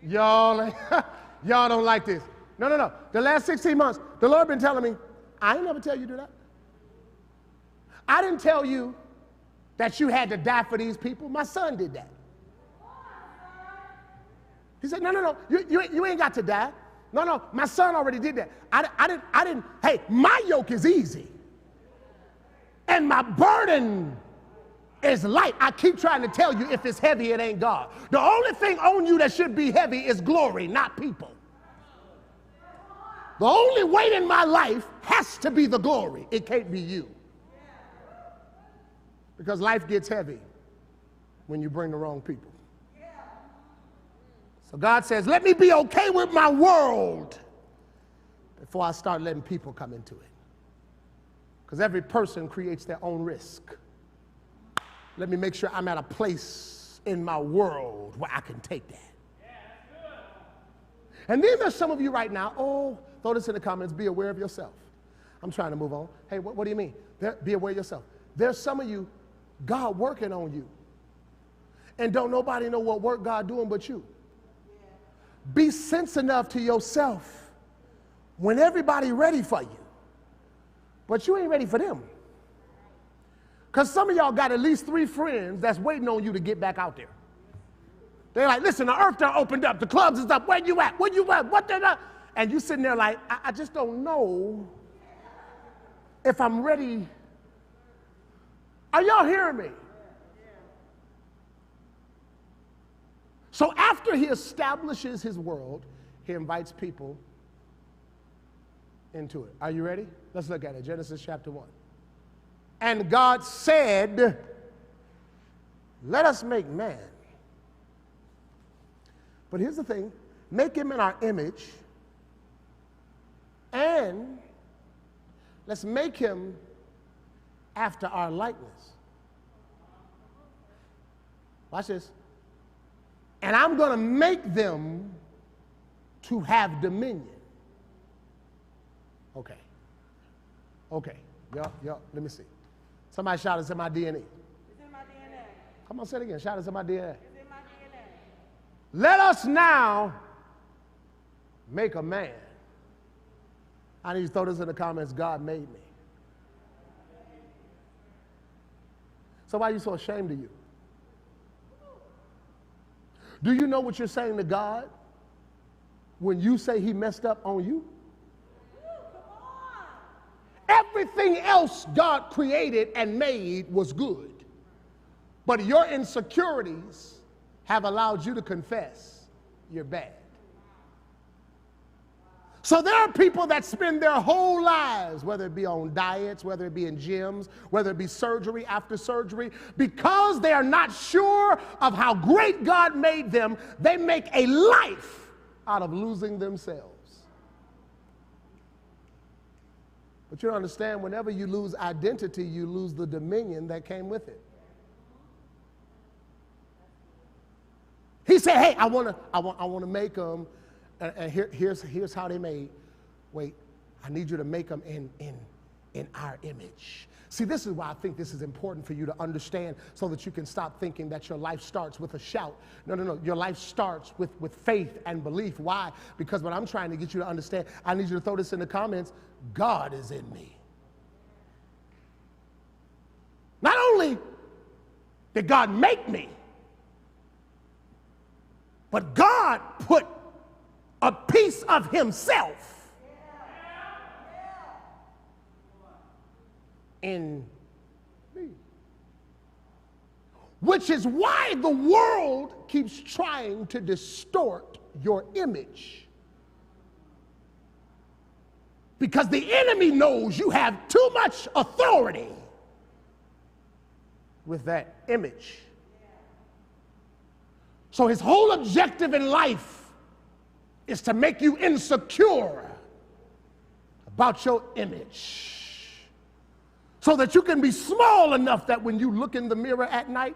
Y'all don't like this. No. The last 16 months, the Lord been telling me, I ain't never tell you to do that. I didn't tell you that you had to die for these people. My son did that. He said, no, you ain't got to die. No, my son already did that. I didn't, hey, my yoke is easy. And my burden is light. I keep trying to tell you, if it's heavy, it ain't God. The only thing on you that should be heavy is glory, not people. The only weight in my life has to be the glory. It can't be you. Because life gets heavy when you bring the wrong people. So God says, let me be okay with my world before I start letting people come into it. Because every person creates their own risk. Let me make sure I'm at a place in my world where I can take that. And then there's some of you right now, oh, throw this in the comments, be aware of yourself. I'm trying to move on. Hey, what do you mean? Be aware of yourself. There's some of you, God working on you. And don't nobody know what work God doing but you. Be sensitive enough to yourself when everybody ready for you. But you ain't ready for them. Because some of y'all got at least 3 friends that's waiting on you to get back out there. They're like, listen, the earth done opened up. The clubs is up. Where you at? Where you at? What the? And you sitting there like, I just don't know if I'm ready. Are y'all hearing me? So after he establishes his world, he invites people into it. Are you ready? Let's look at it. Genesis chapter 1. And God said, let us make man. But here's the thing, make him in our image, and let's make him after our likeness. Watch this. And I'm going to make them to have dominion. Okay. Yo, let me see. Somebody shout, it's in my DNA. It's in my DNA. Come on, say it again. Shout, it's in my DNA. It's in my DNA. Let us now make a man. I need you to throw this in the comments. God made me. So why are you so ashamed of you? Do you know what you're saying to God when you say he messed up on you? Everything else God created and made was good. But your insecurities have allowed you to confess you're bad. So there are people that spend their whole lives, whether it be on diets, whether it be in gyms, whether it be surgery after surgery, because they are not sure of how great God made them, they make a life out of losing themselves. But you understand, whenever you lose identity, you lose the dominion that came with it. He said, hey, I want to make them, and here's how they made. Wait, I need you to make them in our image. See, this is why I think this is important for you to understand, so that you can stop thinking that your life starts with a shout. No. Your life starts with faith and belief. Why? Because what I'm trying to get you to understand, I need you to throw this in the comments, God is in me. Not only did God make me, but God put a piece of himself in me. Which is why the world keeps trying to distort your image. Because the enemy knows you have too much authority with that image. So his whole objective in life is to make you insecure about your image, so that you can be small enough that when you look in the mirror at night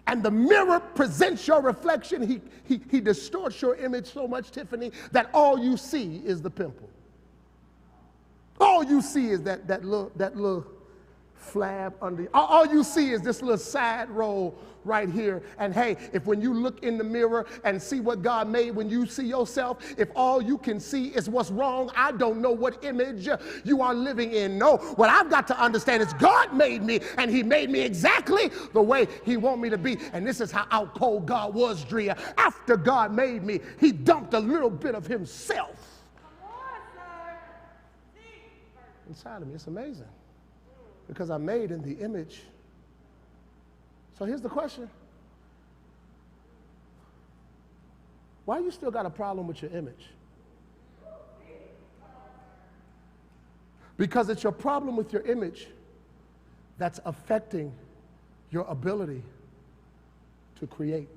and the mirror presents your reflection, he distorts your image so much, Tiffany, that all you see is the pimple. All you see is that little flab under. All you see is this little side roll right here. And hey, if when you look in the mirror and see what God made, when you see yourself, if all you can see is what's wrong, I don't know what image you are living in. No, what I've got to understand is God made me, and he made me exactly the way he want me to be. And this is how out cold God was, Drea. After God made me, he dumped a little bit of himself inside of me. It's amazing, because I'm made in the image. So here's the question. Why you still got a problem with your image? Because it's your problem with your image that's affecting your ability to create.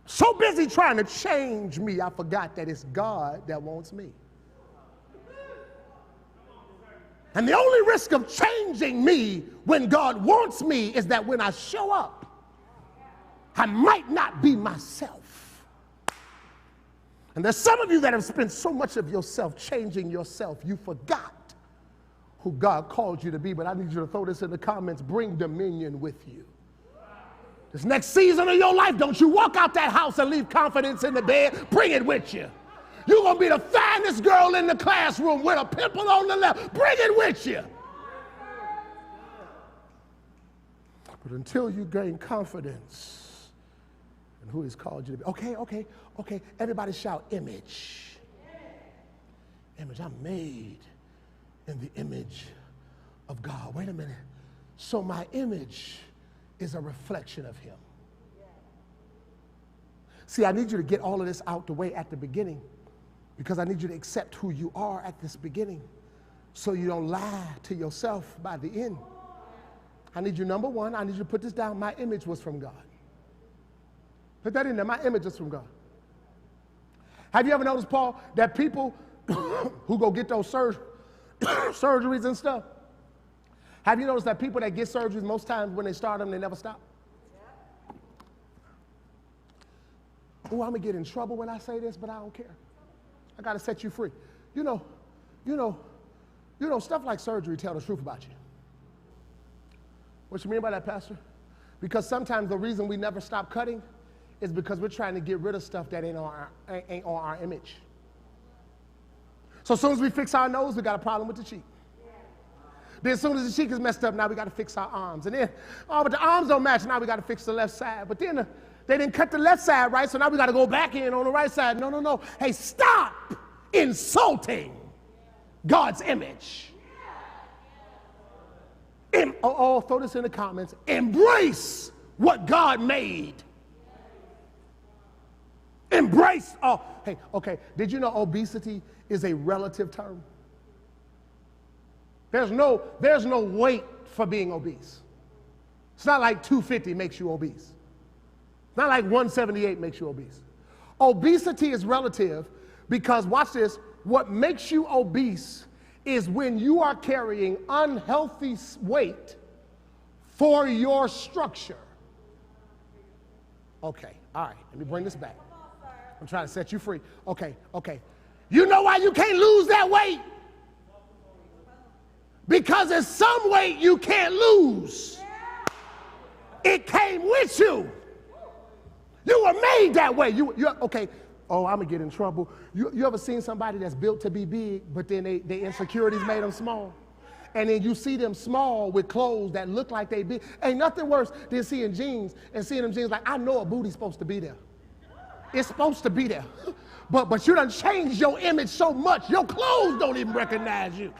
So busy trying to change me, I forgot that it's God that wants me. And the only risk of changing me when God wants me is that when I show up, I might not be myself. And there's some of you that have spent so much of yourself changing yourself, you forgot who God called you to be. But I need you to throw this in the comments: bring dominion with you. This next season of your life, don't you walk out that house and leave confidence in the bed. Bring it with you. You're going to be the finest girl in the classroom with a pimple on the left. Bring it with you. But until you gain confidence in who He's called you to be. Okay. Everybody shout image. Image. I'm made in the image of God. Wait a minute. So my image is a reflection of Him. See, I need you to get all of this out the way at the beginning, because I need you to accept who you are at this beginning so you don't lie to yourself by the end. I need you, number one, I need you to put this down. My image was from God. Put that in there. My image is from God. Have you ever noticed, Paul, that people who go get those surgeries and stuff, have you noticed that people that get surgeries, most times when they start them, they never stop? Oh, I'm going to get in trouble when I say this, but I don't care. I got to set you free. You know, stuff like surgery tell the truth about you. What you mean by that, Pastor? Because sometimes the reason we never stop cutting is because we're trying to get rid of stuff that ain't on our image. So as soon as we fix our nose, we got a problem with the cheek. Then as soon as the cheek is messed up, now we got to fix our arms. And then, but the arms don't match, now we got to fix the left side. But then they didn't cut the left side right, so now we got to go back in on the right side. No. Hey, stop insulting God's image. Throw this in the comments. Embrace what God made. Embrace. Did you know obesity is a relative term? There's no weight for being obese. It's not like 250 makes you obese. It's not like 178 makes you obese. Obesity is relative because, watch this, what makes you obese is when you are carrying unhealthy weight for your structure. Okay, all right, let me bring this back. I'm trying to set you free. Okay. You know why you can't lose that weight? Because there's some weight you can't lose. It came with you. You were made that way. Okay. Oh, I'm going to get in trouble. You ever seen somebody that's built to be big, but then they insecurities made them small? And then you see them small with clothes that look like they big. Ain't nothing worse than seeing jeans and seeing them jeans like, I know a booty's supposed to be there. It's supposed to be there. But you done changed your image so much, your clothes don't even recognize you.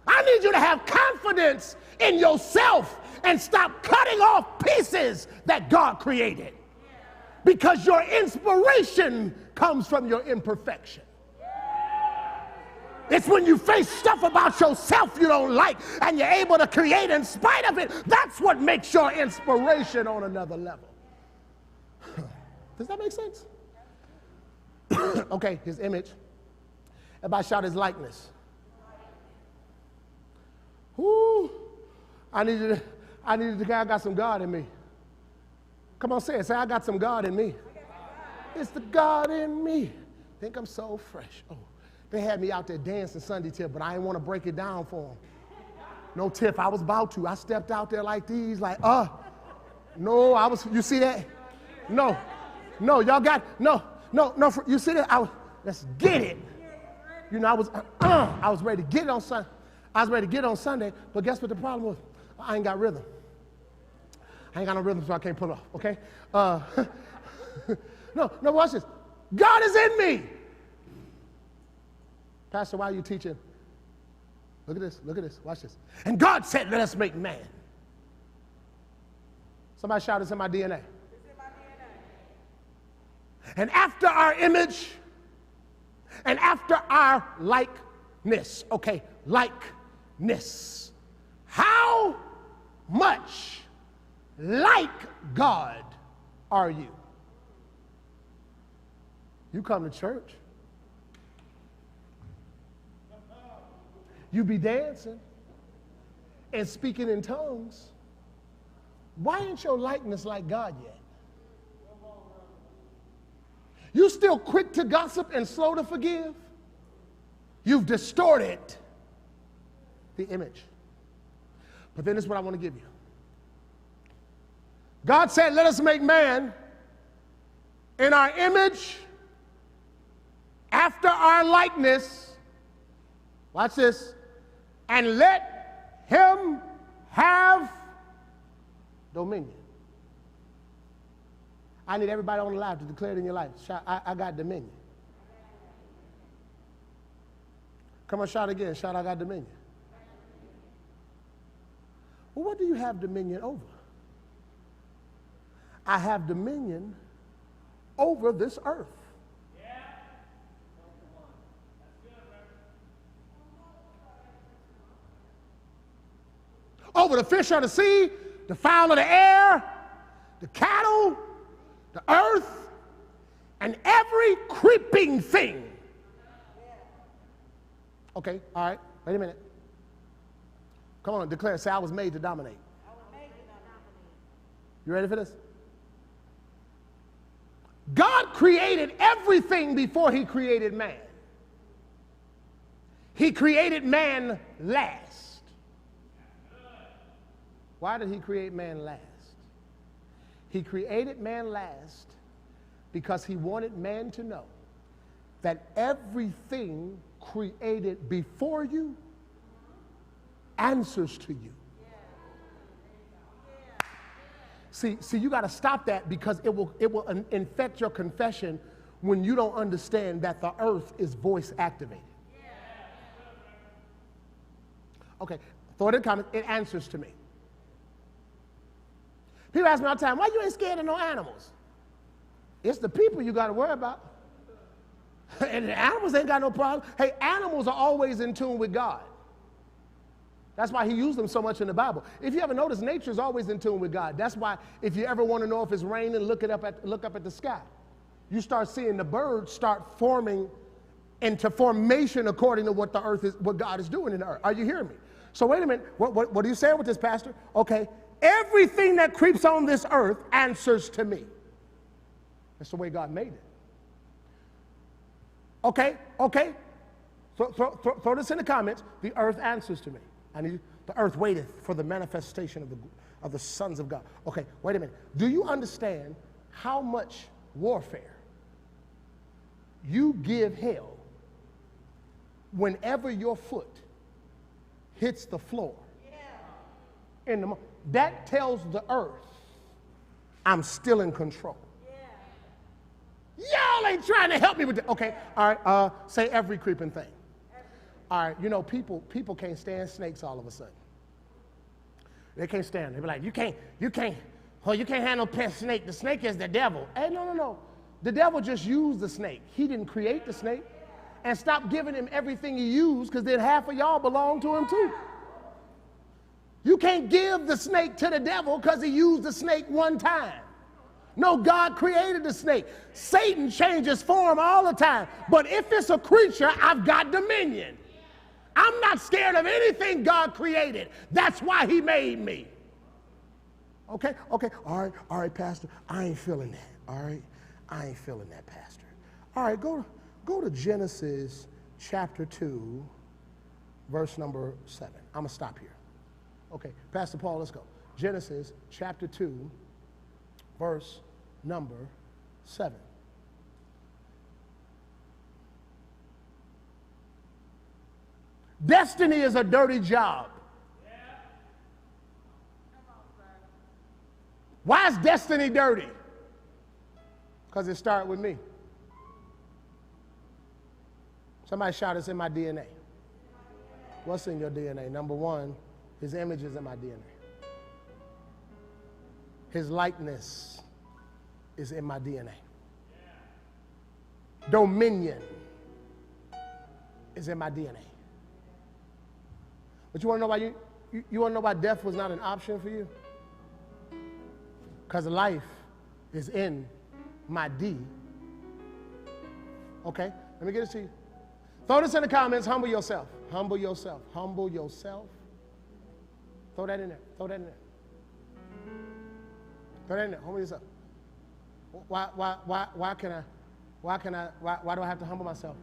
I need you to have confidence in yourself and stop cutting off pieces that God created. Because your inspiration comes from your imperfection. It's when you face stuff about yourself you don't like and you're able to create in spite of it. That's what makes your inspiration on another level. Does that make sense? Okay, his image. Everybody shout his likeness. Whoo! I need you to say, I got some God in me. Come on, say it. Say, I got some God in me. It's the God in me. Think I'm so fresh. Oh, they had me out there dancing Sunday tip, but I didn't want to break it down for them. No, Tiff, I was about to. I stepped out there like these, like, no, you see that? No, y'all got, no, you see that? Let's get it. You know, I was ready to get it on Sunday. I was ready to get it on Sunday, but guess what the problem was? I ain't got rhythm. I ain't got no rhythm, so I can't pull off, okay? No, watch this. God is in me. Pastor, why are you teaching? Look at this, watch this. And God said, let us make man. Somebody shout, it's in my DNA. And after our image, And after our likeness, okay, likeness. How much like God are you? You come to church, you be dancing and speaking in tongues. Why ain't your likeness like God yet? You still quick to gossip and slow to forgive? You've distorted the image. But then this is what I want to give you. God said, let us make man in our image, after our likeness. Watch this. And let him have dominion. I need everybody on the live to declare it in your life. Shout, I got dominion. Come on, shout again. Shout, I got dominion. Well, what do you have dominion over? I have dominion over this earth. Over the fish of the sea, the fowl of the air, the cattle, the earth, and every creeping thing. Okay, all right, wait a minute. Come on, declare, say, I was made to dominate. You ready for this? God created everything before he created man. He created man last. Why did he create man last? He created man last because he wanted man to know that everything created before you answers to you. See, you got to stop that because it will infect your confession when you don't understand that the earth is voice activated. Okay, throw it in the comments. It answers to me. People ask me all the time, why you ain't scared of no animals? It's the people you got to worry about. And the animals ain't got no problem. Hey, animals are always in tune with God. That's why he used them so much in the Bible. If you ever notice, nature is always in tune with God. That's why if you ever want to know if it's raining, look up at the sky. You start seeing the birds start forming into formation according to what the earth is, what God is doing in the earth. Are you hearing me? So wait a minute. What are you saying with this, Pastor? Okay, everything that creeps on this earth answers to me. That's the way God made it. Okay. So throw this in the comments. The earth answers to me. The earth waiteth for the manifestation of the sons of God. Okay, wait a minute. Do you understand how much warfare you give hell whenever your foot hits the floor? That tells the earth, I'm still in control. Y'all ain't trying to help me with that. Okay, all right, say every creeping thing. All right, you know, people can't stand snakes all of a sudden. They can't stand it. They be like, you can't handle pet snake. The snake is the devil. Hey, no. The devil just used the snake. He didn't create the snake. And stop giving him everything he used, because then half of y'all belong to him too. You can't give the snake to the devil because he used the snake one time. No, God created the snake. Satan changes form all the time. But if it's a creature, I've got dominion. I'm not scared of anything God created. That's why he made me. Okay. All right, Pastor. I ain't feeling that. All right. I ain't feeling that, Pastor. All right, go to Genesis chapter 2, verse number 7. I'm going to stop here. Okay, Pastor Paul, let's go. Genesis chapter 2, verse number 7. Destiny is a dirty job. Why is destiny dirty? Because it started with me. Somebody shout, it's in my DNA. What's in your DNA? Number one, his image is in my DNA. His likeness is in my DNA. Dominion is in my DNA. But you want to know why you want to know why death was not an option for you? Because life is in my D. Okay, let me get it to you. Throw this in the comments. Humble yourself. Humble yourself. Humble yourself. Throw that in there. Throw that in there. Throw that in there. Humble yourself. Why do I have to humble myself?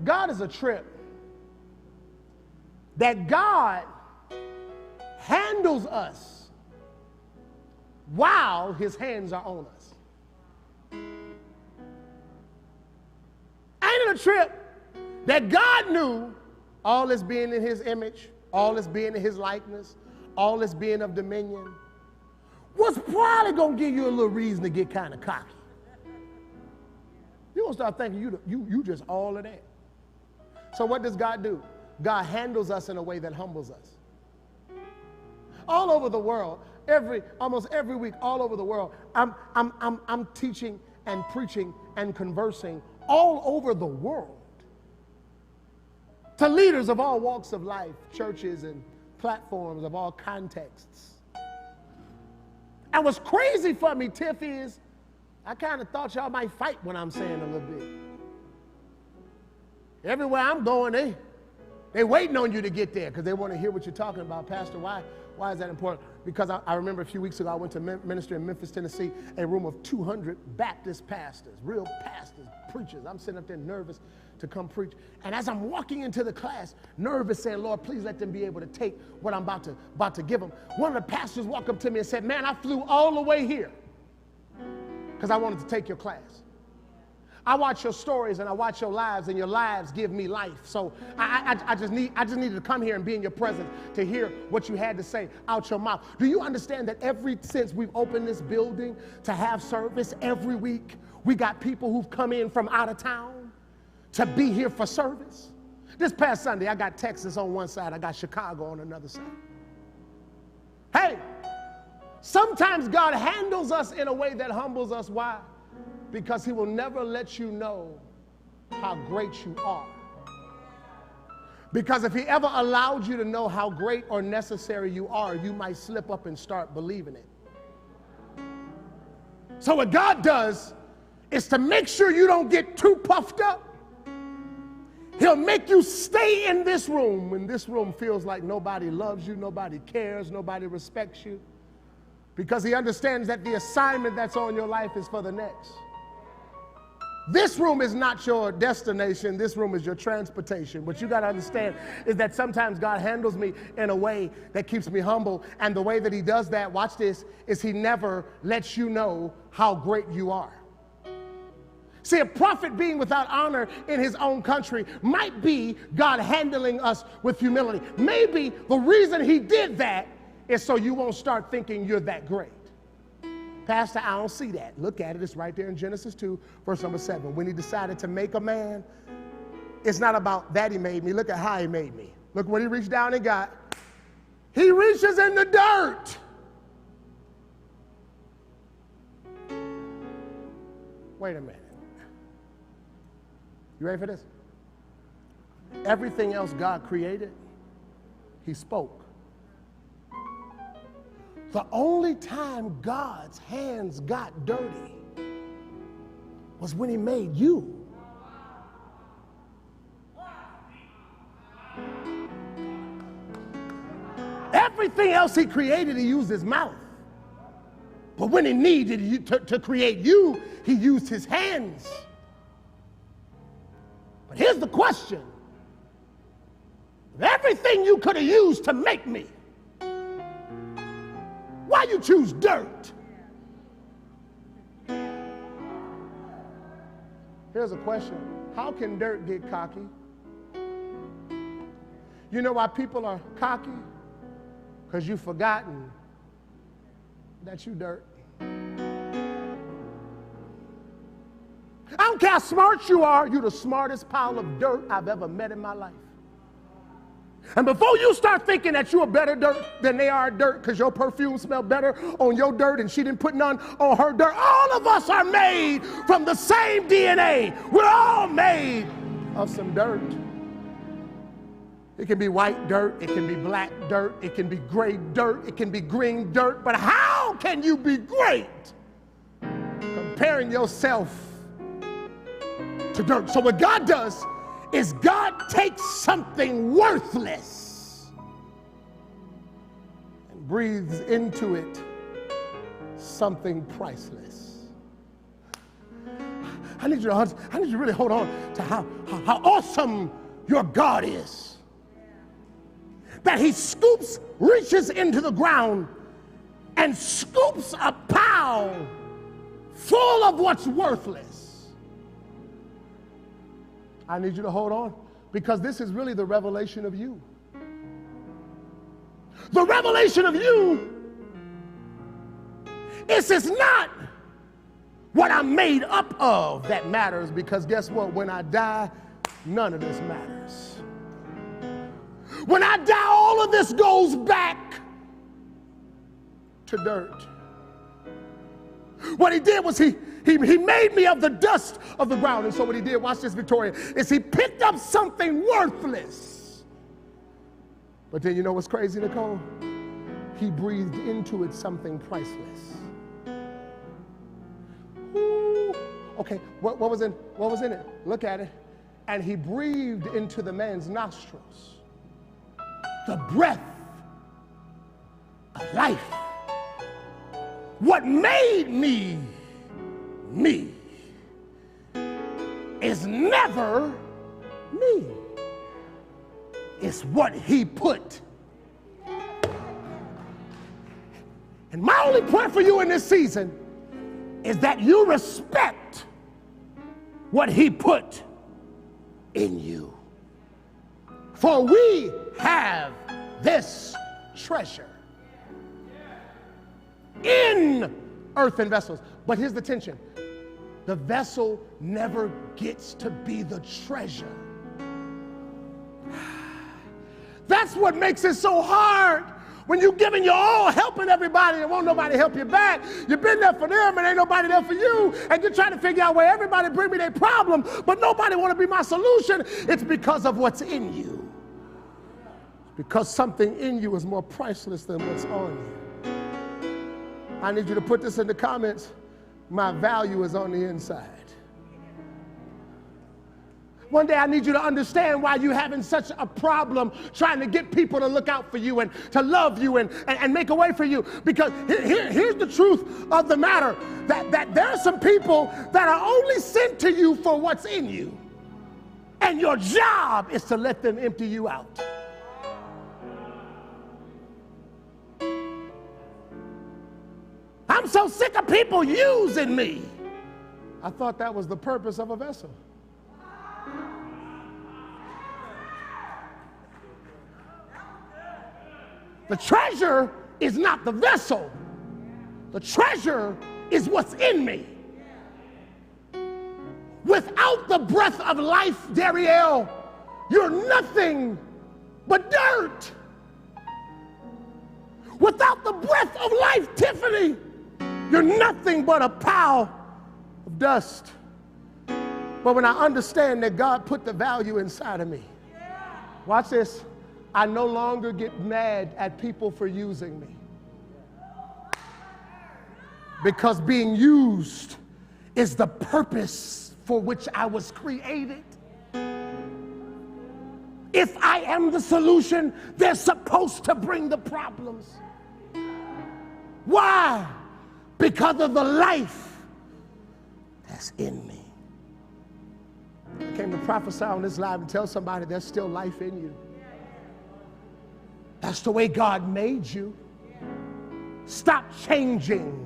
God is a trip. That God handles us while his hands are on us. Ain't it a trip that God knew all this being in his image, all this being in his likeness, all this being of dominion, was probably going to give you a little reason to get kind of cocky. You're going to start thinking you just all of that. So what does God do? God handles us in a way that humbles us. All over the world, almost every week, all over the world, I'm teaching and preaching and conversing all over the world to leaders of all walks of life, churches and platforms of all contexts. And what's crazy for me, Tiff, is I kind of thought y'all might fight when I'm saying a little bit. Everywhere I'm going, they waiting on you to get there because they want to hear what you're talking about. Pastor, why is that important? Because I remember a few weeks ago I went to minister in Memphis, Tennessee, a room of 200 Baptist pastors, real pastors, preachers. I'm sitting up there nervous to come preach. And as I'm walking into the class, nervous, saying, Lord, please let them be able to take what I'm about to give them. One of the pastors walked up to me and said, man, I flew all the way here because I wanted to take your class. I watch your stories and I watch your lives, and your lives give me life. So I just needed to come here and be in your presence to hear what you had to say out your mouth. Do you understand that since we've opened this building to have service every week, we got people who've come in from out of town to be here for service? This past Sunday, I got Texas on one side, I got Chicago on another side. Hey, sometimes God handles us in a way that humbles us. Why? Because he will never let you know how great you are. Because if he ever allowed you to know how great or necessary you are, you might slip up and start believing it. So what God does is to make sure you don't get too puffed up. He'll make you stay in this room when this room feels like nobody loves you, nobody cares, nobody respects you. Because he understands that the assignment that's on your life is for the next. This room is not your destination. This room is your transportation. What you got to understand is that sometimes God handles me in a way that keeps me humble. And the way that he does that, watch this, is he never lets you know how great you are. See, a prophet being without honor in his own country might be God handling us with humility. Maybe the reason he did that is so you won't start thinking you're that great. Pastor, I don't see that. Look at it. It's right there in Genesis 2, verse number 7. When he decided to make a man, it's not about that he made me. Look at how he made me. Look what he reached down and got. He reaches in the dirt. Wait a minute. You ready for this? Everything else God created, he spoke. The only time God's hands got dirty was when he made you. Everything else he created, he used his mouth. But when he needed you to create you, he used his hands. But here's the question. Everything you could have used to make me, why you choose dirt? Here's a question. How can dirt get cocky? You know why people are cocky? Because you've forgotten that you dirt. I don't care how smart you are, you're the smartest pile of dirt I've ever met in my life. And before you start thinking that you're better dirt than they are dirt because your perfume smelled better on your dirt and she didn't put none on her dirt, all of us are made from the same DNA. We're all made of some dirt. It can be white dirt, it can be black dirt, it can be gray dirt, it can be green dirt, but how can you be great comparing yourself to dirt? So what God does is God takes something worthless and breathes into it something priceless. I need you to really hold on to how awesome your God is. That he reaches into the ground and scoops a pile full of what's worthless. I need you to hold on, because this is really the revelation of you. The revelation of you is not what I'm made up of that matters, because guess what? When I die, none of this matters. When I die, all of this goes back to dirt. What he did was he made me of the dust of the ground. And so what he did, watch this, Victoria, is he picked up something worthless. But then you know what's crazy, Nicole? He breathed into it something priceless. Ooh. Okay, what was in it? Look at it. And he breathed into the man's nostrils the breath of life. What made me me is never me. It's what he put. And my only prayer for you in this season is that you respect what he put in you. For we have this treasure in earthen vessels. But here's the tension. The vessel never gets to be the treasure. That's what makes it so hard. When you're giving your all, helping everybody and won't nobody help you back. You've been there for them and ain't nobody there for you. And you're trying to figure out where everybody bring me their problem, but nobody want to be my solution. It's because of what's in you. Because something in you is more priceless than what's on you. I need you to put this in the comments. My value is on the inside. One day I need you to understand why you're having such a problem trying to get people to look out for you and to love you and make a way for you. Because here's the truth of the matter, that there are some people that are only sent to you for what's in you. And your job is to let them empty you out. I'm so sick of people using me. I thought that was the purpose of a vessel. The treasure is not the vessel. The treasure is what's in me. Without the breath of life, Darielle, you're nothing but dirt. Without the breath of life, Tiffany, you're nothing but a pile of dust. But when I understand that God put the value inside of me, watch this. I no longer get mad at people for using me. Because being used is the purpose for which I was created. If I am the solution, they're supposed to bring the problems. Why? Because of the life that's in me. I came to prophesy on this live and tell somebody there's still life in you. That's the way God made you. Stop changing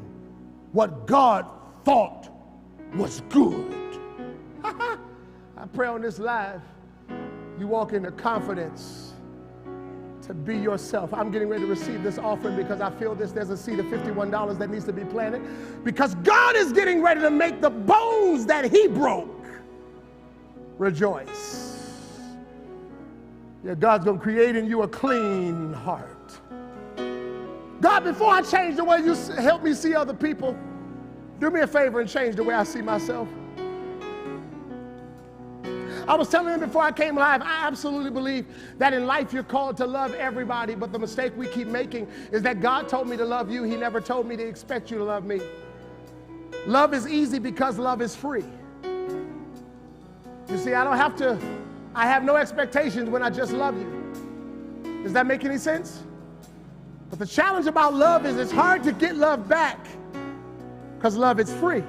what God thought was good. I pray on this live, you walk into confidence to be yourself. I'm getting ready to receive this offering because I feel there's a seed of $51 that needs to be planted. Because God is getting ready to make the bones that he broke rejoice. Yeah, God's going to create in you a clean heart. God, before I change the way you help me see other people, do me a favor and change the way I see myself. I was telling him before I came live, I absolutely believe that in life you're called to love everybody, but the mistake we keep making is that God told me to love you. He never told me to expect you to love me. Love is easy because love is free. You see, I have no expectations when I just love you. Does that make any sense? But the challenge about love is it's hard to get love back because love is free.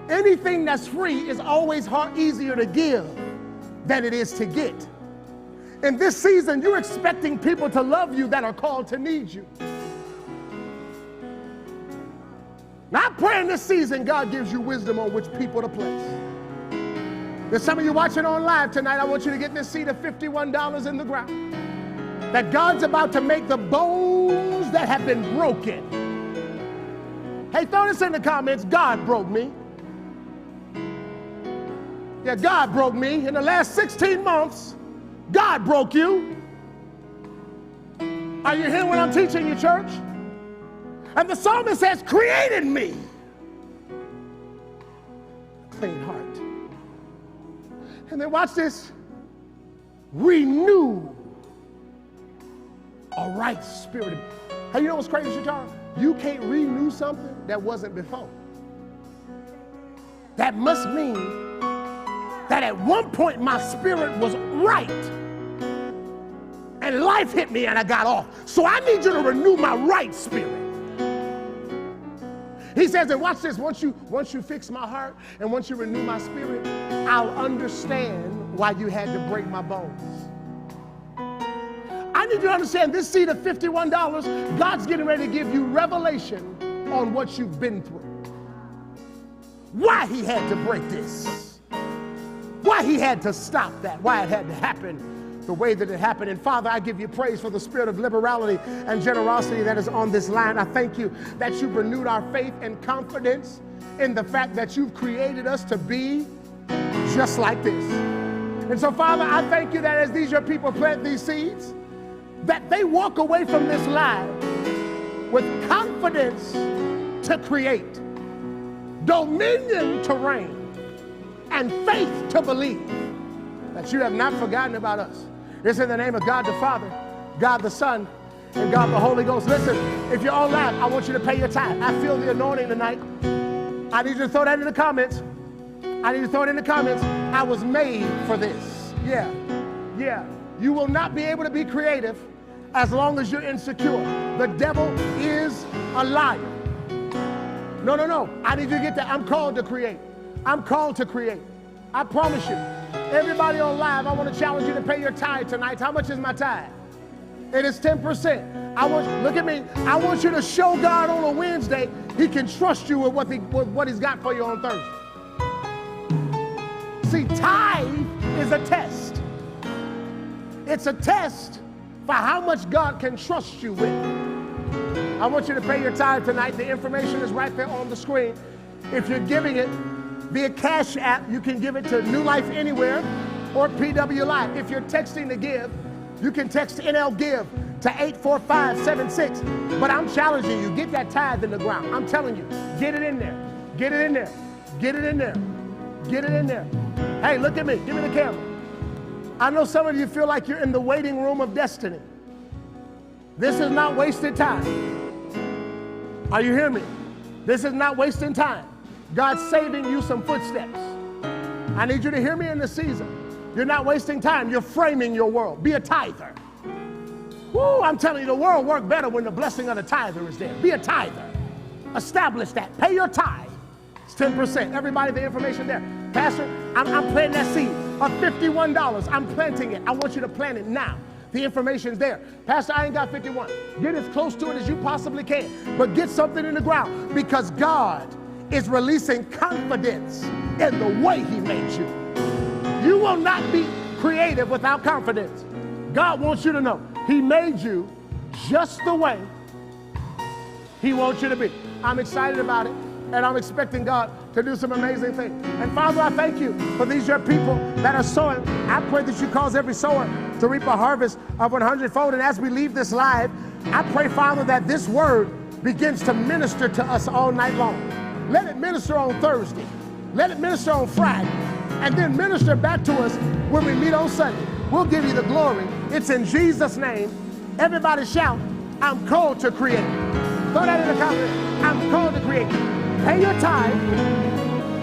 Anything that's free is always easier to give than it is to get. In this season, you're expecting people to love you that are called to need you. Now, I pray in this season God gives you wisdom on which people to place. There's some of you watching on live tonight. I want you to get this seed of $51 in the ground. That God's about to make the bones that have been broken. Hey, throw this in the comments. God broke me. Yeah, God broke me. In the last 16 months, God broke you. Are you hearing what I'm teaching you, church? And the psalmist says, created me a clean heart. And then watch this. Renew a right spirit. Hey, you know what's crazy, Shatara? You can't renew something that wasn't before. That must mean that at one point my spirit was right and life hit me and I got off. So I need you to renew my right spirit. He says, and watch this, once you fix my heart and once you renew my spirit, I'll understand why you had to break my bones. I need you to understand this seed of $51, God's getting ready to give you revelation on what you've been through. Why he had to break this. Why he had to stop that. Why it had to happen the way that it happened. And Father, I give you praise for the spirit of liberality and generosity that is on this line. I thank you that you've renewed our faith and confidence in the fact that you've created us to be just like this. And so, Father, I thank you that as these your people plant these seeds, that they walk away from this live with confidence to create, dominion to reign, and faith to believe that you have not forgotten about us. It's in the name of God the Father, God the Son, and God the Holy Ghost. Listen, if you're on live, I want you to pay your tithe. I feel the anointing tonight. I need you to throw that in the comments. I need you to throw it in the comments. I was made for this. Yeah. You will not be able to be creative as long as you're insecure. The devil is a liar. No. I need you to get that. I'm called to create. I'm called to create. I promise you. Everybody on live, I want to challenge you to pay your tithe tonight. How much is my tithe? It is 10%. Look at me. I want you to show God on a Wednesday he can trust you with what he's got for you on Thursday. See, tithe is a test. It's a test for how much God can trust you with. I want you to pay your tithe tonight. The information is right there on the screen. If you're giving it via Cash App, you can give it to New Life Anywhere or PW Live. If you're texting to give, you can text NL Give to 84576. But I'm challenging you, get that tithe in the ground. I'm telling you, get it in there. Get it in there. Get it in there. Get it in there. Hey, look at me. Give me the camera. I know some of you feel like you're in the waiting room of destiny. This is not wasted time. Are you hearing me? This is not wasting time. God's saving you some footsteps. I need you to hear me in this season. You're not wasting time. You're framing your world. Be a tither. Woo, I'm telling you, the world works better when the blessing of the tither is there. Be a tither. Establish that. Pay your tithe. It's 10%. Everybody, the information there. Pastor, I'm planting that seed of $51. I'm planting it. I want you to plant it now. The information's there. Pastor, I ain't got 51. Get as close to it as you possibly can. But get something in the ground because God is releasing confidence in the way he made you. You will not be creative without confidence. God wants you to know he made you just the way he wants you to be. I'm excited about it, and I'm expecting God to do some amazing things. And Father, I thank you for these your people that are sowing. I pray that you cause every sower to reap a harvest of 100-fold. And as we leave this live, I pray, Father, that this word begins to minister to us all night long. Let it minister on Thursday. Let it minister on Friday. and then minister back to us when we meet on Sunday. We'll give you the glory. It's in Jesus' name. Everybody shout, I'm called to create. Throw that in the comments. I'm called to create. Pay your tithe.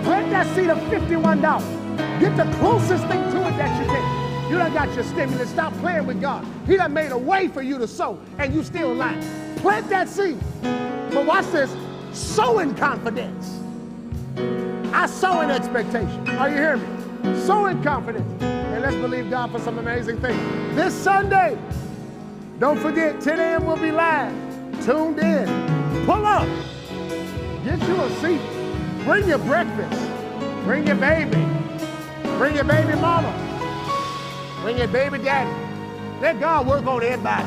Plant that seed of $51. Get the closest thing to it that you can. You done got your stimulus. Stop playing with God. He done made a way for you to sow, and you still lying. Plant that seed. But watch this. Sow in confidence. I sow in expectation. Are you hearing me? Sow in confidence. And let's believe God for some amazing things. This Sunday, don't forget, 10 a.m. we'll be live. Tuned in. Pull up. Get you a seat. Bring your breakfast. Bring your baby. Bring your baby mama. Bring your baby daddy. Let God work on everybody.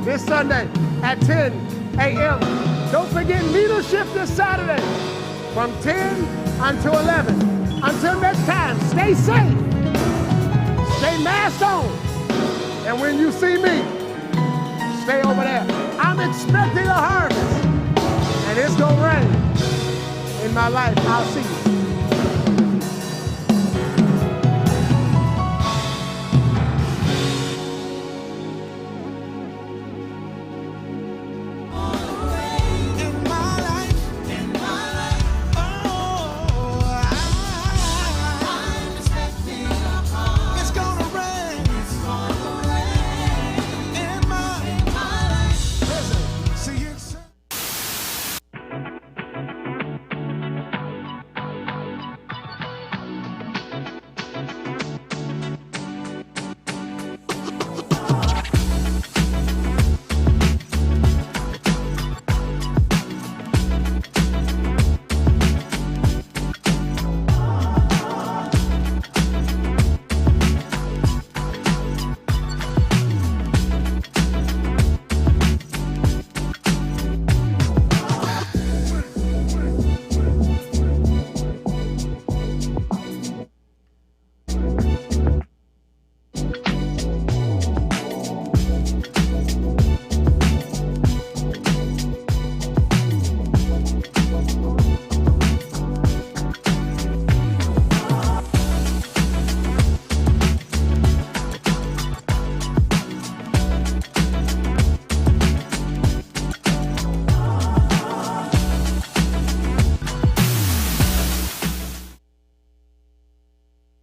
This Sunday at 10 a.m. Don't forget leadership this Saturday from 10 until 11. Until next time, stay safe. Stay masked on. And when you see me, stay over there. I'm expecting a harvest. And it's going to rain in my life. I'll see you.